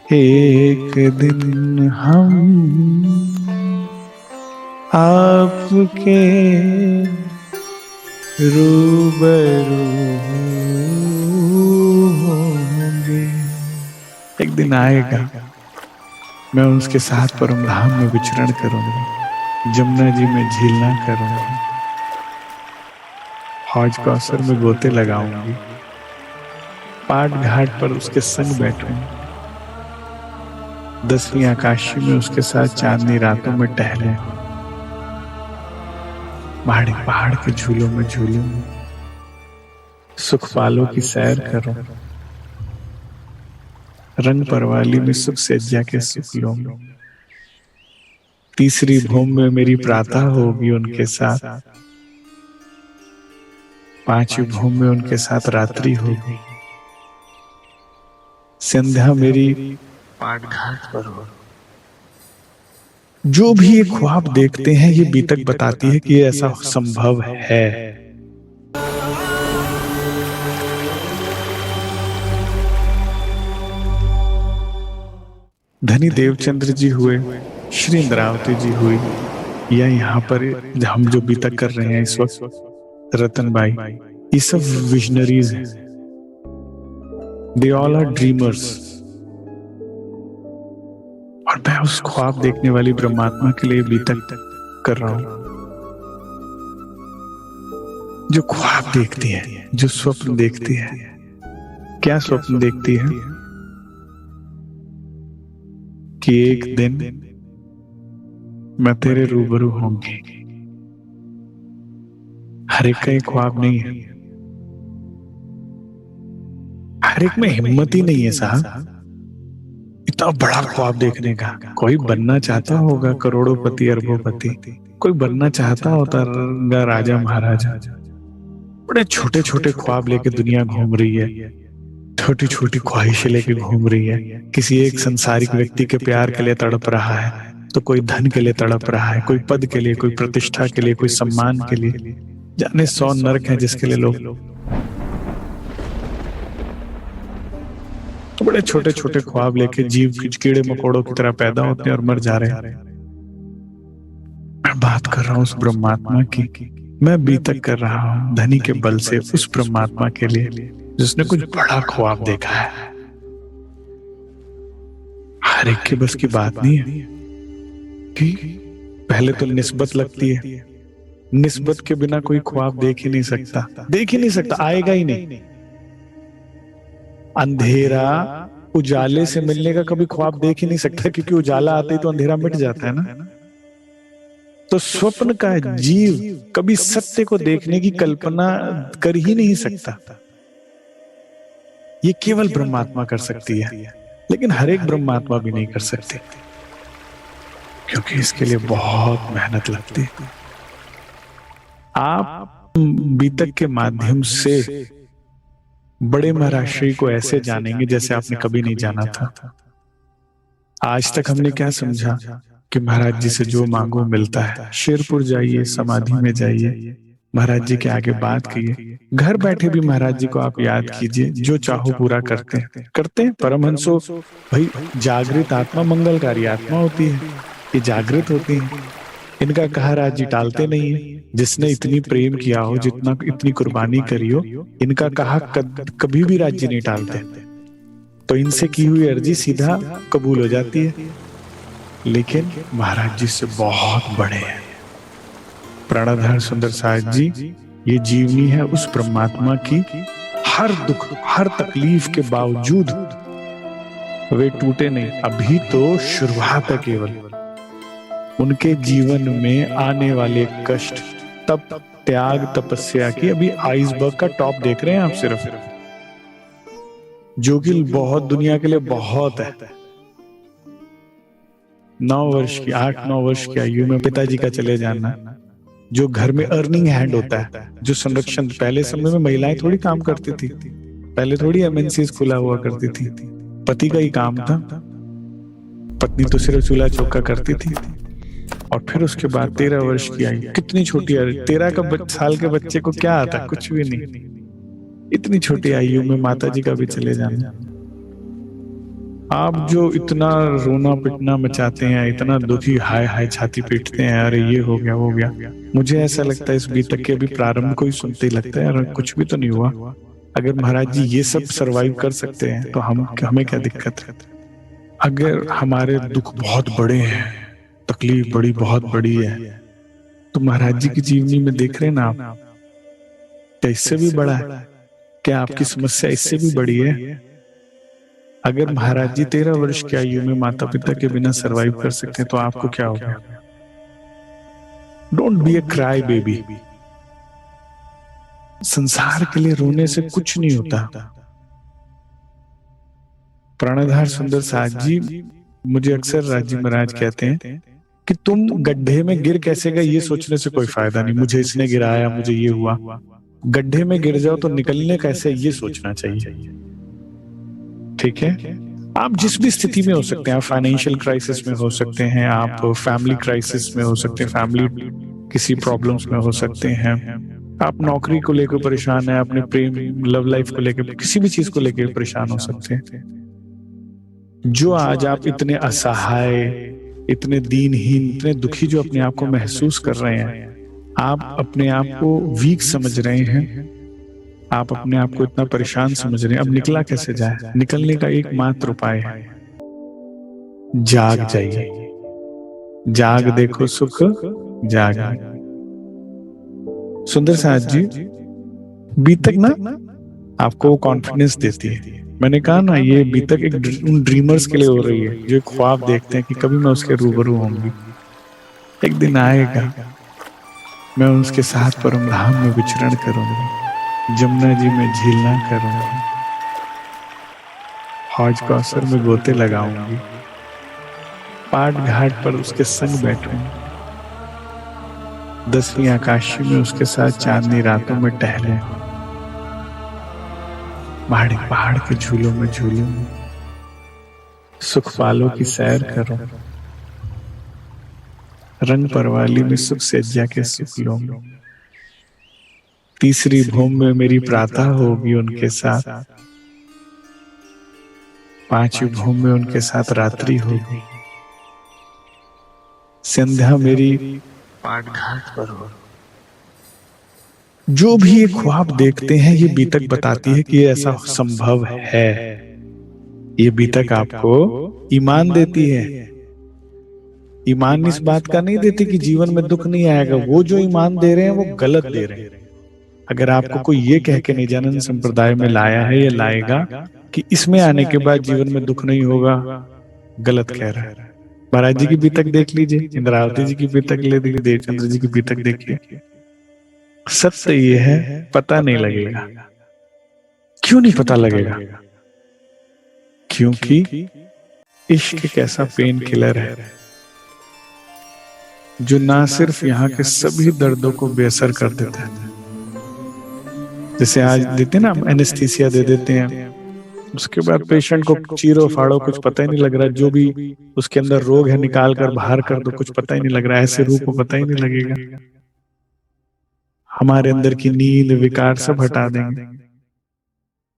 एक दिन हम आपके रूबरू होंगे। एक दिन आएगा, मैं उसके साथ परम धाम में विचरण करूंगी, जमुना जी में झीलना करूंगी, हौज कौसर में गोते लगाऊंगी, पाट घाट पर उसके संग बैठूंगी, 10वीं आकाशी में उसके साथ चांदनी रातों में टहले, पहाड़ी पहाड़ के झूलों में झूलूं, सुख पालों की सैर करूं, रंग परवाली में सुख सज्जा के सुख लूं। तीसरी भूमि में मेरी प्रातः होगी उनके साथ, 5वीं भूमि में उनके साथ रात्रि होगी, संध्या मेरी पाट घाट पर हो। जो भी ये ख्वाब देखते हैं ये बीतक बताती है कि ये ऐसा संभव है। धनी देवचंद्र जी हुए, श्री इंद्रावती जी हुई, या यहाँ पर हम जो बीतक कर रहे हैं इस वक्त रतनबाई, ये सब विजनरीज हैं। They all are dreamers. और मैं उस ख्वाब देखने वाली ब्रह्मात्मा के लिए बीतक कर रहा हूं, जो ख्वाब देखती है, जो स्वप्न देखती है। क्या स्वप्न देखती है? कि एक दिन मैं तेरे रूबरू होंगी। हर एक का एक ख्वाब नहीं है, हर एक में हिम्मत ही नहीं है साहब इतना बड़ा ख्वाब देखने का। कोई बनना चाहता होगा करोड़ोंपति अरबोंपति, कोई बनना चाहता होता राजा महाराजा। बड़े छोटे छोटे ख्वाब लेके दुनिया घूम रही है, छोटी छोटी ख्वाहिशें लेके घूम रही है। किसी एक संसारिक व्यक्ति के प्यार के लिए तड़प रहा है, तो कोई धन के लिए तड़प रहा है, कोई पद के लिए, कोई प्रतिष्ठा के लिए, कोई सम्मान के लिए। जाने 100 नरक हैं जिसके लिए लोग तो बड़े छोटे छोटे ख्वाब लेके जीव कीड़े मकोड़ों की तरह पैदा होते हैं और मर जा रहे हैं। मैं बात कर रहा हूं उस ब्रह्मात्मा की, मैं बीतक कर रहा हूं धनी के बल से उस ब्रह्मात्मा के लिए जिसने कुछ बड़ा ख्वाब देखा है। हर एक के बस की बात नहीं है कि पहले तो निस्बत लगती है, निस्बत के बिना कोई ख्वाब देख ही नहीं सकता, देख ही नहीं सकता, आएगा ही नहीं। अंधेरा उजाले से मिलने का कभी ख्वाब देख ही नहीं सकता, क्योंकि उजाला आते ही तो अंधेरा मिट जाता है ना। तो स्वप्न का जीव कभी सत्य को देखने की कल्पना कर ही नहीं सकता। ये केवल ब्रह्मात्मा कर सकती है, लेकिन हर एक ब्रह्मात्मा भी नहीं कर सकती, क्योंकि इसके लिए बहुत मेहनत लगती है। आप बीतक के माध्यम से बड़े महाराष्ट्री को ऐसे जानेंगे जैसे आपने कभी नहीं जाना था। आज तक हमने क्या समझा कि महाराज जी से जो मांगो मिलता है। शेरपुर जाइए, समाधि में जाइए, महाराज जी के आगे बात कीजिए, घर बैठे भी महाराज जी को आप याद कीजिए, जो चाहो पूरा करते हैं। परमहंसो भाई, जागृत आत्मा मंगलकारी आत्मा होती है, ये जागृत होती है। इनका कहा राज जी टालते नहीं है। जिसने इतनी प्रेम किया हो, जितना इतनी कुर्बानी करी हो, इनका कहा कभी भी राज जी नहीं टालते। तो इनसे की हुई अर्जी सीधा कबूल हो जाती है। लेकिन महाराज जी से बहुत बड़े हैं प्राणधार सुंदर साहब जी। ये जीवनी है उस परमात्मा की। हर दुख, हर तकलीफ के बावजूद वे टूटे नहीं। अभी तो शुरुआत है केवल। उनके जीवन में आने वाले कष्ट, तप, त्याग, तपस्या की अभी आइसबर्ग का टॉप देख रहे हैं आप सिर्फ, जो कि बहुत दुनिया के लिए बहुत है। 9 वर्ष की, 8-9 वर्ष की आयु में पिताजी का चले जाना, जो घर में अर्निंग हैंड होता है, जो संरक्षण। पहले समय में महिलाएं थोड़ी काम करती थी, पहले थोड़ी एमएनसीज खुला हुआ करती थी, पति का ही काम था। पत्नी तो सिर्फ चूल्हा चौका करती थी। और फिर उसके बाद 13 वर्ष की आई, कितनी छोटी आई, 13 साल के बच्चे को क्या आता, कुछ भी नहीं। इतनी छोटी आयु में माता जी का भी चले जाना। आप जो इतना रोना पिटना मचाते हैं, इतना दुखी हाय हाय छाती पीटते हैं, अरे ये हो गया वो गया, मुझे ऐसा लगता है इस बीतक के अभी प्रारंभ को ही सुनते ही लगता है यार कुछ भी तो नहीं हुआ। अगर महाराज जी ये सब सरवाइव कर सकते हैं तो हम हमें क्या दिक्कत है। अगर हमारे दुख बहुत बड़े हैं, तकलीफ बड़ी बहुत बड़ी है, तो महाराज जी की जीवनी में देख रहे हैं ना आप, क्या इससे भी बड़ा है? क्या आपकी समस्या इससे भी बड़ी है? अगर महाराज जी 13 वर्ष की आयु में माता पिता के बिना सरवाइव कर सकते हैं तो आपको क्या हो गया? Don't be a cry baby. संसार के लिए रोने से कुछ नहीं होता। प्राणधार सुंदर साथ जी मुझे अक्सर राजी महाराज कहते हैं कि तुम गड्ढे में गिर कैसे गए ये सोचने से कोई फायदा नहीं, मुझे इसने गिराया मुझे ये हुआ। गड्ढे में गिर जाओ तो निकलने कैसे ये सोचना चाहिए। ठीक है, आप जिस भी स्थिति में हो सकते हैं, आप फाइनेंशियल क्राइसिस में हो सकते हैं, आप फैमिली क्राइसिस में हो सकते हैं, फैमिली किसी प्रॉब्लम्स में हो सकते हैं, आप नौकरी को लेकर परेशान हैं, अपने प्रेम लव लाइफ को लेकर किसी भी चीज को लेकर परेशान हो सकते हैं। जो आज आप इतने असहाय, इतने दीनहीन, इतने दुखी जो अपने आप को महसूस कर रहे हैं, आप अपने आप को वीक समझ रहे हैं, आप अपने आप को इतना परेशान समझ रहे हैं, अब निकला कैसे जाए? निकलने का एकमात्र उपाय है जाग जाइए। जाग देखो सुख जाग। सुंदर साथ जी बीतक ना आपको कॉन्फिडेंस देती है। मैंने कहा ना ये बीतक एक उन ड्रीमर्स के लिए हो रही है जो ख्वाब देखते हैं कि कभी मैं उसके रूबरू होंगी, एक दिन आएगा मैं उसके साथ परम धाम में विचरण करूंगी, जमुना जी में झीलना करूंगी, हौज कौसर में गोते लगाऊंगी, पाट घाट पर उसके संग बैठूंगी, 10वीं आकाशी में उसके साथ चांदनी रातों में टहले, पहाड़ी पहाड़ के झूलों में झूलूं, सुख पालों की सैर करूं, रंग परवाली में सुख सज्जा के सुख लूं, तीसरी भूमि में मेरी प्रातः होगी उनके साथ, 5वीं भूमि में उनके साथ रात्रि होगी, संध्या मेरी पाट घाट पर हो। जो भी ये ख्वाब देखते हैं ये बीतक बताती है कि ये ऐसा संभव है। ये बीतक आपको ईमान देती है। ईमान इस बात का नहीं देती कि जीवन में दुख नहीं आएगा, वो जो ईमान दे रहे हैं वो गलत दे रहे हैं। अगर आपको कोई ये कह के निजानंद संप्रदाय में लाया है या लाएगा कि इसमें आने के बाद जीवन में दुख नहीं होगा, गलत कह रहा है। महाराज जी की बीतक देख लीजिए, इंद्रावती जी की बीतक ले लीजिए, देवचंद्र जी की बीतक देखिए। सत्य ये है पता नहीं लगेगा। क्यों नहीं पता लगेगा? क्योंकि इश्क एक ऐसा पेन किलर है जो ना सिर्फ यहाँ के सभी दर्दों को बेअसर कर देता है। जैसे आज देते हैं ना एनेस्थीसिया दे देते हैं, उसके बाद पेशेंट को चीरो फाड़ो कुछ पता ही नहीं लग रहा, जो भी उसके अंदर रोग है निकाल कर बाहर कर दो कुछ पता ही नहीं लग रहा, ऐसे रूह को पता ही नहीं लगेगा। हमारे अंदर की नींद विकार सब हटा देंगे,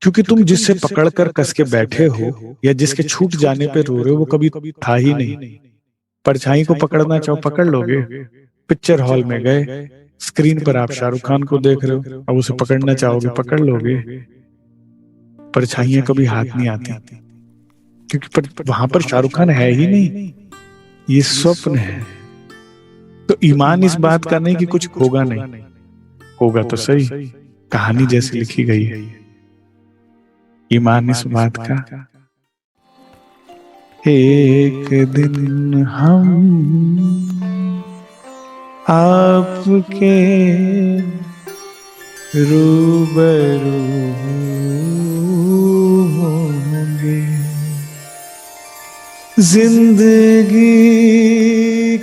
क्योंकि तुम जिससे पकड़कर कस के बैठे हो या जिसके छूट जाने पे रो रहे हो वो कभी था ही नहीं। परछाई को पकड़ना चाहो पकड़ लोगे, पिक्चर हॉल में गए, स्क्रीन पर आप शाहरुख खान को देख रहे हो, अब उसे पकड़ना चाहोगे पकड़ लोगे। परछाइयां कभी हाथ नहीं आती, क्योंकि वहां पर शाहरुख खान है ही नहीं, ये स्वप्न है। तो ईमान इस बात का नहीं कि कुछ होगा नहीं, होगा तो सही, कहानी जैसी लिखी गई है। ईमान इस बात का एक दिन हम आपके रूबरू होंगे, जिंदगी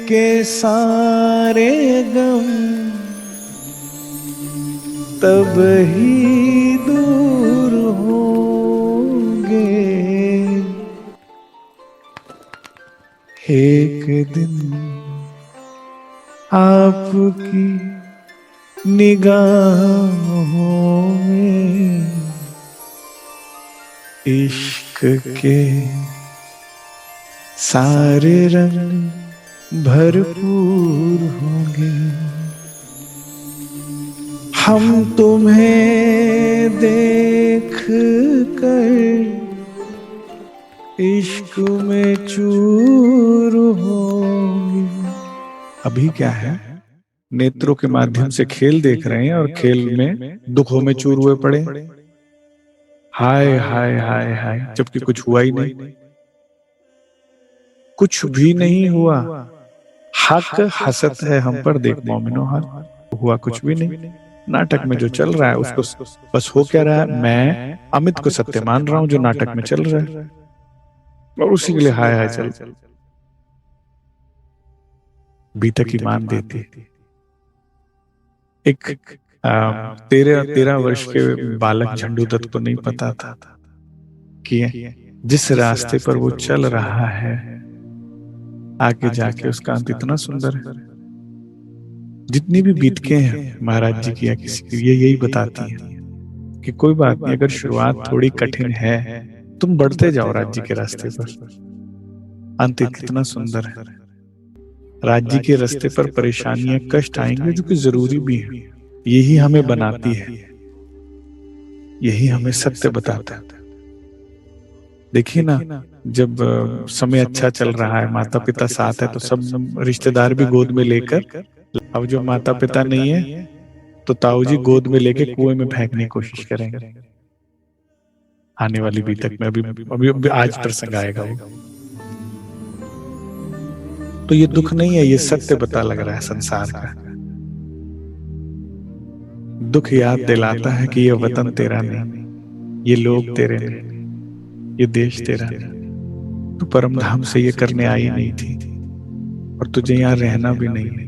के सारे गम तब ही दूर होंगे, एक दिन आपकी निगाहों में इश्क के सारे रंग भरपूर होंगे, हम तुम्हें देख कर इश्क में चूर होंगे। अभी क्या है, नेत्रों के माध्यम से खेल देख रहे हैं और खेल में दुखों में चूर हुए पड़े। हाय हाय हाय हाय, जबकि कुछ हुआ ही नहीं, कुछ भी नहीं हुआ। हक हसत है हम पर, देख मोमिनो हाल, हुआ कुछ भी नहीं। नाटक में जो चल रहा है उसको बस हो क्या रहा है, मैं अमित को सत्य मान रहा हूं जो नाटक में चल रहा है, और उसी के लिए हाय हाय चल। बीतक ईमान देती। एक 13 वर्ष के बालक झंडू दत्त को नहीं पता था कि जिस रास्ते पर वो चल रहा है आगे जाके उसका अंत इतना सुंदर है। जितनी भी बीतके हैं महाराज जी की या किसी की, ये यही बताती है कि कोई बात नहीं, अगर शुरुआत थोड़ी कठिन है, तुम बढ़ते जाओ राज्य के रास्ते पर, अंत कितना सुंदर है। राज्य के रास्ते पर परेशानियां, कष्ट आएंगे जो कि जरूरी भी है, यही हमें बनाती है, यही हमें सत्य बताता है। देखिए ना, जब समय अच्छा चल रहा है, माता पिता साथ है, तो सब रिश्तेदार भी गोद में लेकर, अब जो माता पिता नहीं है तो ताऊ जी गोद में लेके कुएं में फेंकने की कोशिश करेंगे। आने वाली बीतक में अभी आज प्रसंग आएगा वो। तो ये दुख नहीं है, ये सत्य पता लग रहा है संसार का। दुख याद दिलाता है कि ये वतन तेरा नहीं, ये लोग तेरे नहीं, ये देश तेरा नहीं, तो परम धाम से ये करने आई नहीं थी, और तुझे यहाँ रहना भी नहीं,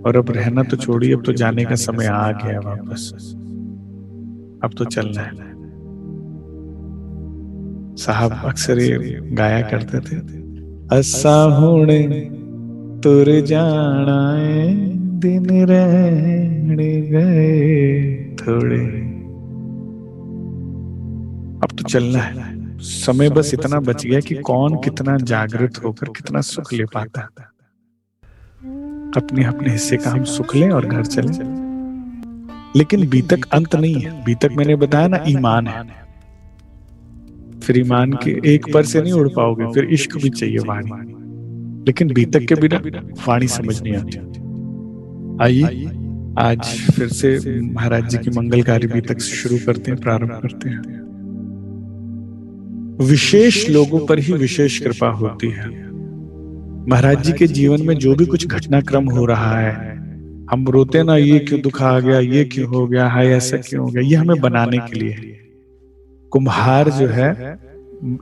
और अब रहना तो छोड़िए, अब तो जाने का समय आ गया वापस, अब तो चलना है। साहब अक्सर ये गाया करते थे, असा हुणे तुर जाना है, दिन रहने गए थोड़े, अब तो चलना है। समय बस इतना बच गया कि कौन कितना जागृत होकर कितना सुख ले पाता है। अपने अपने हिस्से का हम सुख लें और घर चलें। लेकिन बीतक अंत नहीं है। बीतक मैंने बताया ना ईमान है, फिर ईमान के एक पर से नहीं उड़ पाओगे, फिर इश्क भी चाहिए वाणी, लेकिन बीतक के बिना वाणी समझ नहीं आती। आइए आज फिर से महाराज जी की मंगलकारी बीतक से शुरू करते हैं, प्रारंभ करते हैं। विशेष लोगों पर ही विशेष कृपा होती है। महाराज जी के जीवन में जो भी कुछ घटनाक्रम हो रहा है, हम रोते ना, ये क्यों दुख आ गया, ये क्यों हो गया, हाय ऐसा क्यों हो गया, ये हमें बनाने के लिए है। कुम्हार जो है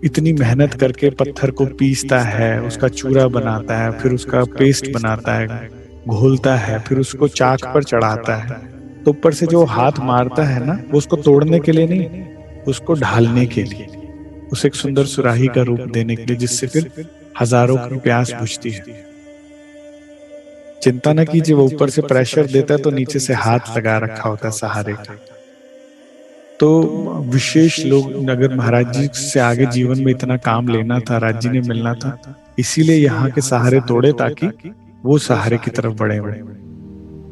इतनी मेहनत करके पत्थर को पीसता है, उसका चूरा बनाता है, फिर उसका पेस्ट बनाता है, घोलता है, फिर उसको चाक पर चढ़ाता है, तो ऊपर से जो हाथ मारता है ना, वो उसको तोड़ने के लिए नहीं, उसको ढालने के लिए, उसे एक सुंदर सुराही का रूप देने के लिए, जिससे फिर हजारों की प्यास बुझती है। चिंता न कीजिए, वो ऊपर से प्रेशर देता है तो नीचे से हाथ लगा रखा होता है सहारे का। तो विशेष लोग, अगर महाराज जी से आगे जीवन में इतना काम लेना था, राज जी ने मिलना था, इसीलिए यहाँ के सहारे तोड़े ताकि वो सहारे की तरफ बढ़े हुए।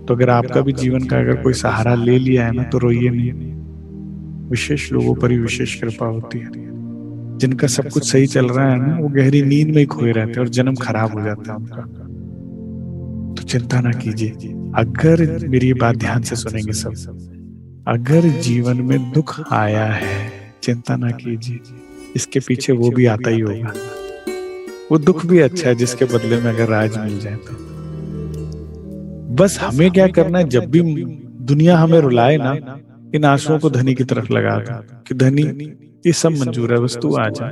तो अगर आपका भी जीवन का अगर कोई सहारा ले लिया है ना, तो रोइए नहीं। विशेष लोगों पर ही विशेष कृपा होती है। जिनका सब कुछ सही चल रहा है ना, वो गहरी नींद में ही खोए रहते हैं और जन्म खराब हो जाता है उनका। तो चिंता ना कीजिए, अगर मेरी बात ध्यान से सुनेंगे सब, अगर जीवन में दुख आया है, चिंता ना कीजिए, इसके पीछे वो भी आता ही होगा। वो दुख भी अच्छा है जिसके बदले में अगर राज मिल जाए तो। बस हमें क्या करना है, जब भी दुनिया हमें रुलाए ना, इन आंसुओं को धनी की तरफ लगा दो कि धनी ये सब मंजूर है, बस तू आ जा।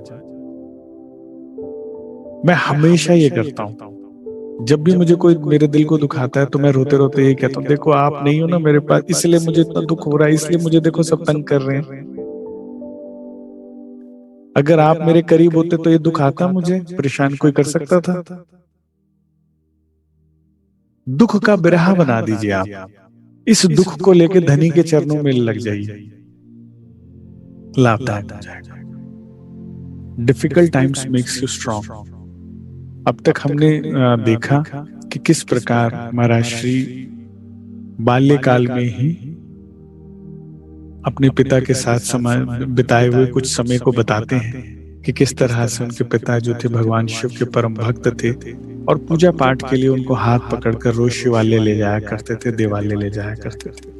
मैं हमेशा ये करता हूं, जब भी मुझे कोई मेरे दिल को दुखाता है तो मैं रोते रोते ये कहता हूँ, देखो आप नहीं हो ना मेरे पास, इसलिए मुझे इतना दुख हो रहा है, इसलिए मुझे देखो सब तंग कर रहे हैं। अगर आप मेरे करीब होते तो ये दुख आता मुझे, परेशान कोई कर सकता था? दुख का बिरहा बना दीजिए आप, इस दुख को लेके धनी के चरणों में लग जाइए, लाभदायक हो जाएगा। Difficult times makes you strong. अब तक हमने देखा कि किस प्रकार महाराज श्री बाल्यकाल में ही अपने पिता के साथ समय बिताए हुए कुछ समय को बताते हैं कि किस तरह से उनके पिता जो थे भगवान शिव के परम भक्त थे और पूजा पाठ के लिए उनको हाथ पकड़कर रोज शिवालय ले जाया करते थे, देवालय ले जाया करते थे।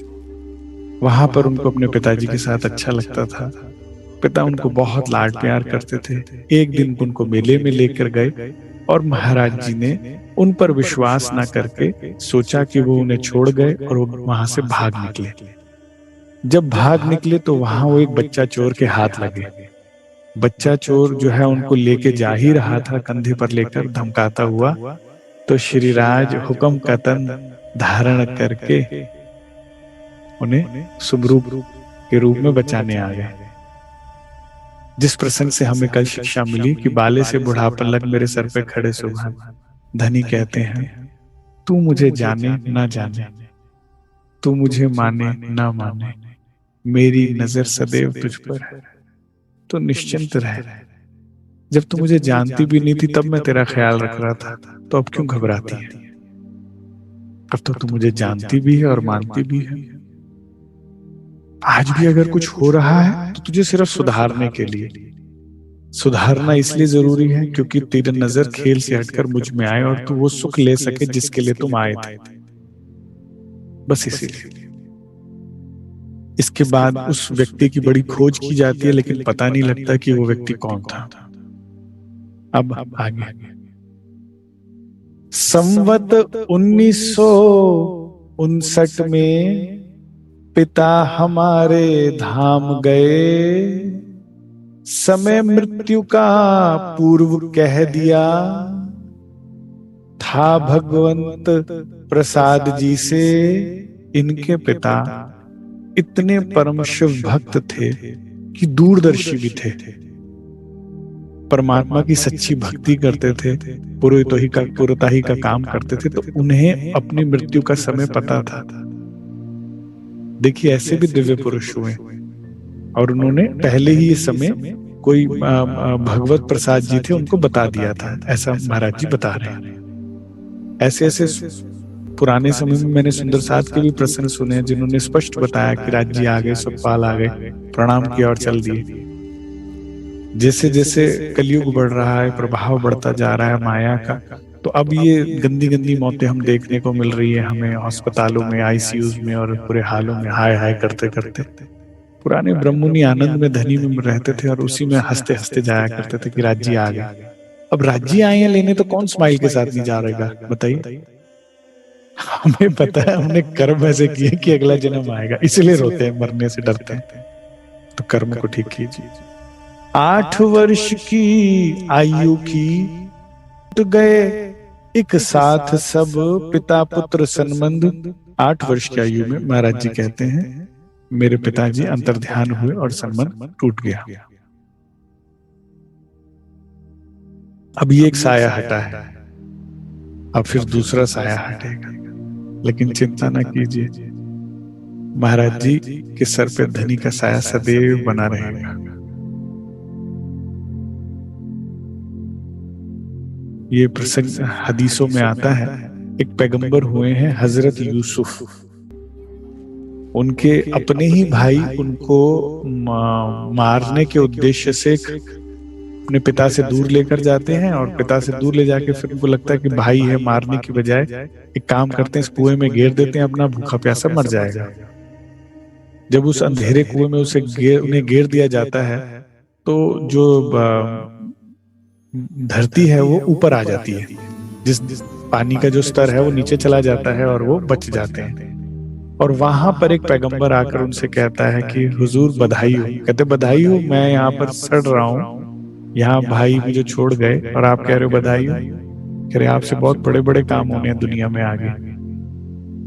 वहां पर उनको अपने पिताजी के साथ अच्छा लगता था। पिता उनको बहुत लाड प्यार करते थे। एक दिन उनको मेले में लेकर गए और महाराज जी ने उन पर विश्वास न करके सोचा कि वो उन्हें छोड़ गए और वो वहां से भाग निकले। जब भाग निकले तो वहां वो एक बच्चा चोर के हाथ लगे। बच्चा चोर जो है उनको लेके जा ही रहा था कंधे पर लेकर धमकाता हुआ, तो श्रीराज हुक्म का तन धारण करके उन्हें सुबरूप के रूप में बचाने आ गए। जिस प्रसंग से हमें कल शिक्षा मिली कि बाले से बुढ़ापा लग मेरे सर पे खड़े सुभान धनी कहते हैं, तू मुझे जाने ना जाने, तू मुझे माने ना माने, मेरी नजर सदैव तुझ पर है, तो निश्चिंत रह। जब तू मुझे जानती भी नहीं थी तब मैं तेरा ख्याल रख रहा था, तो अब क्यों घबराती है? अब तो तू मुझे जानती भी है और मानती भी है। आज भी अगर कुछ हो रहा है तो तुझे सिर्फ सुधारने के लिए, सुधारना इसलिए जरूरी है क्योंकि तेरी नजर खेल से हटकर मुझ में आए और तू वो सुख ले सके जिसके लिए तुम आए थे, बस इसीलिए। इसके बाद उस व्यक्ति की बड़ी खोज की जाती है लेकिन पता नहीं लगता कि वो व्यक्ति कौन था। अब आगे संवत 1959 में पिता हमारे धाम गए, समय मृत्यु का पूर्व कह दिया, था भगवंत प्रसाद जी से इनके पिता इतने परम शिव भक्त थे कि दूरदर्शी भी थे, परमात्मा की सच्ची भक्ति करते थे, पुरोहिताही का काम करते थे, तो उन्हें अपनी मृत्यु का समय पता था। देखिए ऐसे भी दिव्य पुरुष हुए और उन्होंने पहले ही ये समय कोई भगवत प्रसाद जी थे उनको बता दिया था, ऐसा महाराज जी बता रहे हैं। ऐसे ऐसे पुराने समय में मैंने सुंदर साथ के भी प्रसंग सुने हैं जिन्होंने स्पष्ट बताया कि राज जी आ गए, सुखपाल आ गए, प्रणाम किया और चल दिए। जैसे जैसे कलयुग बढ़ रहा है, प्रभाव बढ़ता जा रहा है माया का, तो अब ये गंदी गंदी मौतें हम देखने को मिल रही है हमें अस्पतालों में, आईसीयूज में और पूरे हालों में हाय हाय करते करते। पुराने ब्रह्ममुनि आनंद में धनी में रहते थे और उसी में हंसते हंसते जाया करते थे कि राज्य आ गए। अब राज्य आए हैं लेने तो कौन स्माइल के साथ नहीं जा रहेगा बताइए? हमें पता है हमने कर्म ऐसे किए कि अगला जन्म आएगा, इसलिए रोते हैं, मरने से डरते हैं। तो कर्म को ठीक कीजिए। 8 वर्ष की आयु की तो गए एक साथ सब पिता पुत्र संबंध। 8 वर्ष की आयु में महाराज जी कहते हैं मेरे पिताजी अंतर्ध्यान हुए और संबंध टूट गया। अब ये एक साया हटा है, अब फिर दूसरा साया हटेगा, लेकिन चिंता न कीजिए, महाराज जी के सर पे धनी का साया सदैव बना रहेगा। ये प्रसंग हदीसों में आता है। एक पैगंबर हुए हैं हजरत यूसुफ, उनके अपने ही भाई उनको मारने के उद्देश्य से अपने पिता से दूर लेकर जाते हैं और पिता से दूर ले जाके फिर उनको लगता है कि भाई है, मारने की बजाय एक काम करते हैं, इस कुएं में घेर देते हैं, अपना भूखा प्यासा मर जाएगा। जब उस अंधेरे कुएं में उन्हें घेर दिया जाता है तो जो धरती है वो ऊपर आ जाती है, जिस पानी का जो स्तर है वो नीचे चला जाता है और वो बच जाते हैं। और वहां पर एक पैगंबर आकर उनसे कहता है कि हुजूर बधाई हो। कहते बधाई हो, मैं यहाँ पर सड़ रहा हूँ, यहाँ भाई मुझे छोड़ गए और आप कह रहे हो बधाई हो। कह रहे आपसे बहुत बड़े बड़े काम होने हैं दुनिया में आगे।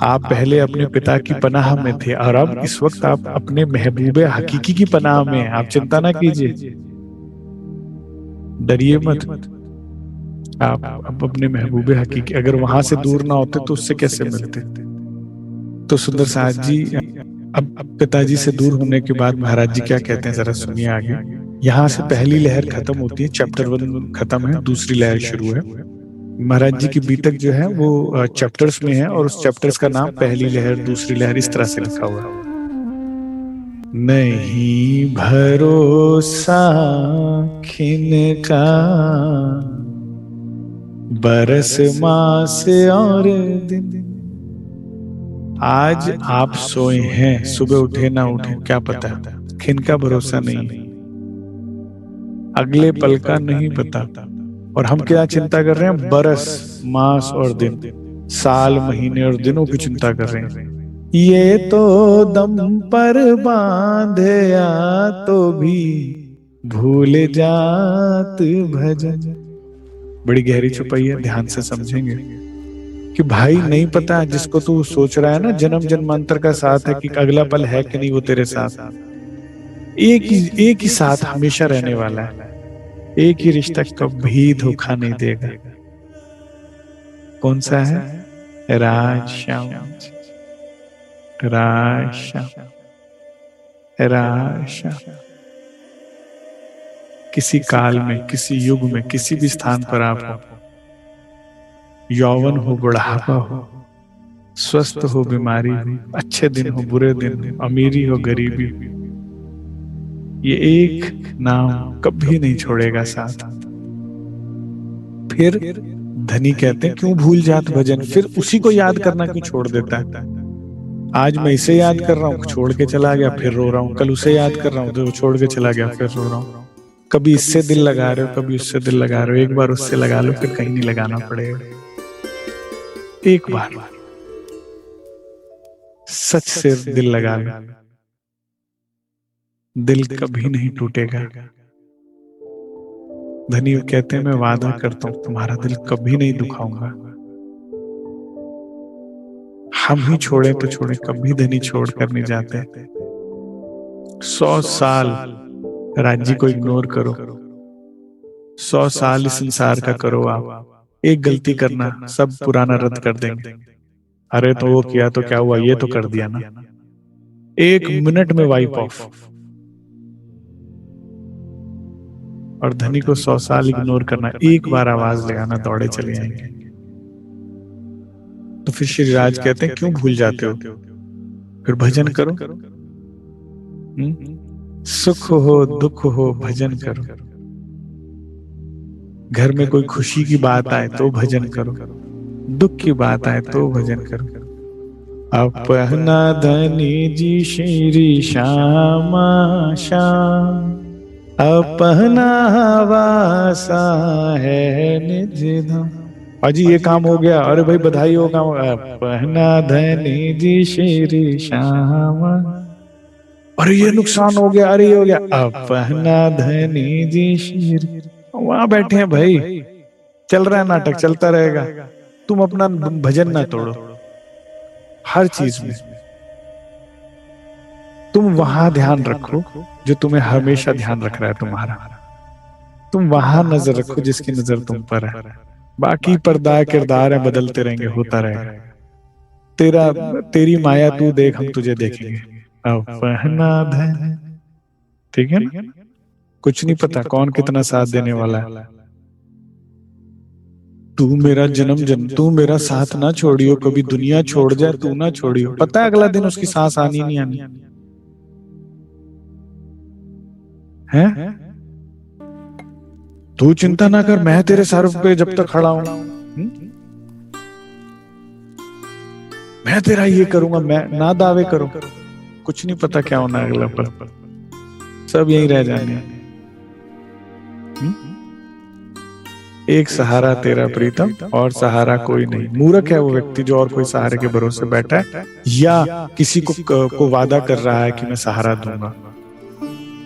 आप पहले अपने पिता की पनाह में थे और अब इस वक्त आप अपने महबूबे हकीकी की पनाह में हैं। आप चिंता ना कीजिए, डरिए मत, आप अब अपने महबूबे हकीकी, अगर वहां से दूर ना होते तो उससे कैसे मिलते। तो सुंदर साथ जी अब पिताजी से दूर होने के बाद महाराज जी क्या कहते हैं जरा सुनिए आगे। यहाँ से पहली लहर खत्म होती है, चैप्टर 1 खत्म है, दूसरी लहर शुरू है। महाराज जी की बीतक जो है वो चैप्टर्स में है, और उस चैप्टर्स का नाम पहली लहर, दूसरी लहर इस तरह से लिखा हुआ है। नहीं भरोसा खिन का, बरस मास और दिन। आज आप सोए हैं, सुबह उठे ना उठे क्या पता, खिन का भरोसा नहीं, अगले पल का नहीं पता। और हम क्या चिंता कर रहे हैं? बरस, मास और दिन, साल, महीने और दिनों की चिंता कर रहे हैं। ये तो दम पर बांधया तो भी भूल जात भजन। बड़ी गहरी छुपाई है, ध्यान से समझेंगे कि भाई नहीं पता जिसको तू सोच रहा है ना जन्म जन्मांतर का साथ है, कि अगला पल है कि नहीं वो तेरे साथ, एक ही साथ हमेशा रहने वाला है, एक ही रिश्ता कभी धोखा नहीं देगा। कौन सा है? राज श्याम, राज श्याम, राज श्याम। किसी काल में, किसी युग में, किसी भी स्थान पर आप हो, यौवन हो, बुढ़ापा हो, स्वस्थ हो, बीमारी हो, अच्छे दिन हो, बुरे दिन हो, अमीरी हो, गरीबी हो, ये एक नाम कभी नहीं छोड़ेगा साथ। फिर धनी कहते हैं क्यों भूल जात भजन, फिर उसी को याद करना क्यों छोड़ देता है? आज मैं इसे याद कर रहा हूँ, छोड़ के चला गया, फिर रो रहा हूँ। कल उसे याद कर रहा हूँ, तो छोड़ के चला गया, फिर रो रहा हूँ। कभी इससे दिल लगा रहे हो, कभी उससे दिल लगा रहे हो। एक बार उससे लगा लो, फिर कहीं नहीं लगाना पड़ेगा। एक बार सच से दिल लगा लो, दिल कभी नहीं टूटेगा। धनी कहते हैं मैं वादा करता हूं तुम्हारा दिल कभी नहीं दुखाऊंगा। हम ही छोड़े तो छोड़े, कभी धनी छोड़ कर नहीं जाते। 100 साल राज्य को इग्नोर करो, 100 साल इस संसार का करो आप, एक गलती करना सब पुराना रद्द कर देंगे। अरे तो वो किया तो क्या हुआ, ये तो कर दिया ना, 1 मिनट में वाइप ऑफ। और धनी को 100 साल इग्नोर करना, एक बार आवाज लगाना, दौड़े चले जाएंगे। तो फिर श्री राज कहते हैं क्यों भूल जाते हो, फिर भजन करो। सुख हो दुख हो भजन करो, घर में कोई खुशी की बात आए तो भजन करो, दुख की बात आए तो भजन करो। अपना धनी जी श्री श्यामा श्याम, अपना वासा है निज धाम। अजी ये काम हो गया, अरे भाई बधाई हो, काम अपना धनी जी श्री श्यामा। अरे ये नुकसान हो गया, अरे ये हो गया, अपना धनी जी श्री। वहां बैठे हैं भाई, चल रहा है नाटक, चलता रहेगा। तुम अपना भजन ना तोड़ो, हर चीज में तुम वहां ध्यान रखो जो तुम्हें हमेशा ध्यान रख रहा है तुम्हारा। तुम वहां नजर रखो जिसकी नजर तुम पर है। बाकी पर्दा किरदार है, बदलते रहेंगे, होता रहेगा। तेरी माया तू देख, हम तुझे देखेंगे। अपना धन, ठीक है ना? कुछ नहीं पता कौन कितना साथ देने वाला है। तू मेरा तू मेरा साथ ना छोड़ियो, कभी दुनिया छोड़ जाए तू ना छोड़ियो। पता है अगला दिन उसकी सांस आनी नहीं आनी है। तू चिंता ना कर, मैं तेरे सर पे जब तक खड़ा हूं, मैं तेरा ये करूंगा, मैं ना दावे करो। कुछ नहीं पता क्या होना अगला पल, सब यही रह जाने। एक सहारा तेरा प्रीतम, और सहारा कोई नहीं। मूर्ख है वो व्यक्ति जो और कोई सहारे के भरोसे बैठा है, या किसी को वादा कर रहा है कि मैं सहारा दूंगा,